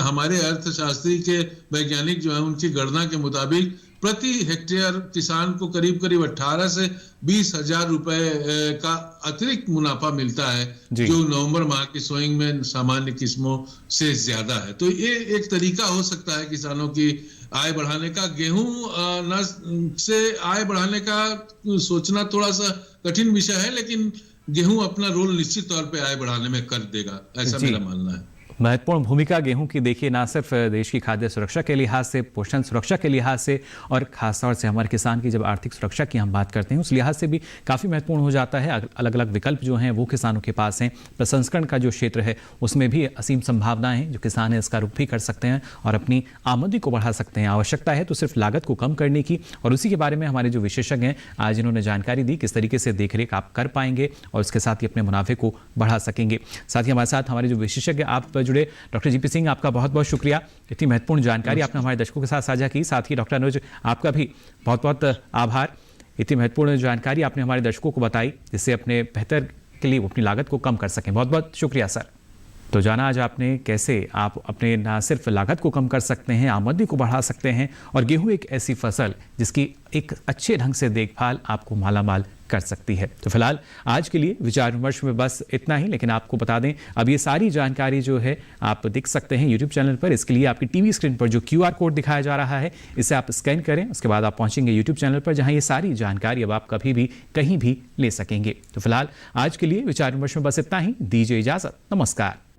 S6: हमारे अर्थशास्त्री के वैज्ञानिक जो है उनकी गणना के मुताबिक प्रति हेक्टेयर किसान को करीब 18 से 20 हजार रुपए का अतिरिक्त मुनाफा मिलता है, जो नवंबर माह की सोइंग में सामान्य किस्मों से ज्यादा है। तो ये एक तरीका हो सकता है किसानों की आय बढ़ाने का। गेहूं से आय बढ़ाने का सोचना थोड़ा सा कठिन विषय है, लेकिन गेहूं अपना रोल निश्चित तौर पे आय बढ़ाने में कर देगा, ऐसा मेरा मानना है।
S2: महत्वपूर्ण भूमिका गेहूं की देखिए ना सिर्फ देश की खाद्य सुरक्षा के लिहाज से, पोषण सुरक्षा के लिहाज से और खासतौर से हमारे किसान की जब आर्थिक सुरक्षा की हम बात करते हैं उस लिहाज से भी काफ़ी महत्वपूर्ण हो जाता है। अलग अलग विकल्प जो हैं वो किसानों के पास हैं। प्रसंस्करण का जो क्षेत्र है उसमें भी असीम संभावनाएं हैं। जो किसान है इसका रुख भी कर सकते हैं और अपनी आमदनी को बढ़ा सकते हैं। आवश्यकता है तो सिर्फ लागत को कम करने की, और उसी के बारे में हमारे जो विशेषज्ञ हैं आज इन्होंने जानकारी दी किस तरीके से देखरेख आप कर पाएंगे और उसके साथ ही अपने मुनाफे को बढ़ा सकेंगे। साथ ही हमारे साथ हमारे जो विशेषज्ञ आप जुड़े, डॉक्टर जीपी सिंह आपका बहुत बहुत शुक्रिया, इतनी महत्वपूर्ण जानकारी आपने हमारे दर्शकों के साथ साझा की। साथ ही डॉक्टर अनुज आपका भी बहुत बहुत आभार, इतनी महत्वपूर्ण जानकारी आपने हमारे दर्शकों को बताई जिससे अपने बेहतर के लिए अपनी लागत को कम कर सकें। बहुत बहुत शुक्रिया सर। तो जाना आज आपने कैसे आप अपने ना सिर्फ लागत को कम कर सकते हैं, आमदनी को बढ़ा सकते हैं, और गेहूं एक ऐसी फसल जिसकी एक अच्छे ढंग से देखभाल आपको मालामाल कर सकती है। तो फिलहाल आज के लिए विचार विमर्श में बस इतना ही, लेकिन आपको बता दें अब ये सारी जानकारी जो है आप देख सकते हैं यूट्यूब चैनल पर। इसके लिए आपकी टीवी स्क्रीन पर जो QR कोड दिखाया जा रहा है इसे आप स्कैन करें, उसके बाद आप पहुंचेंगे यूट्यूब चैनल पर जहां ये सारी जानकारी अब आप कभी भी कहीं भी ले सकेंगे। तो फिलहाल आज के लिए विचार विमर्श में बस इतना ही, दीजिए इजाजत, नमस्कार।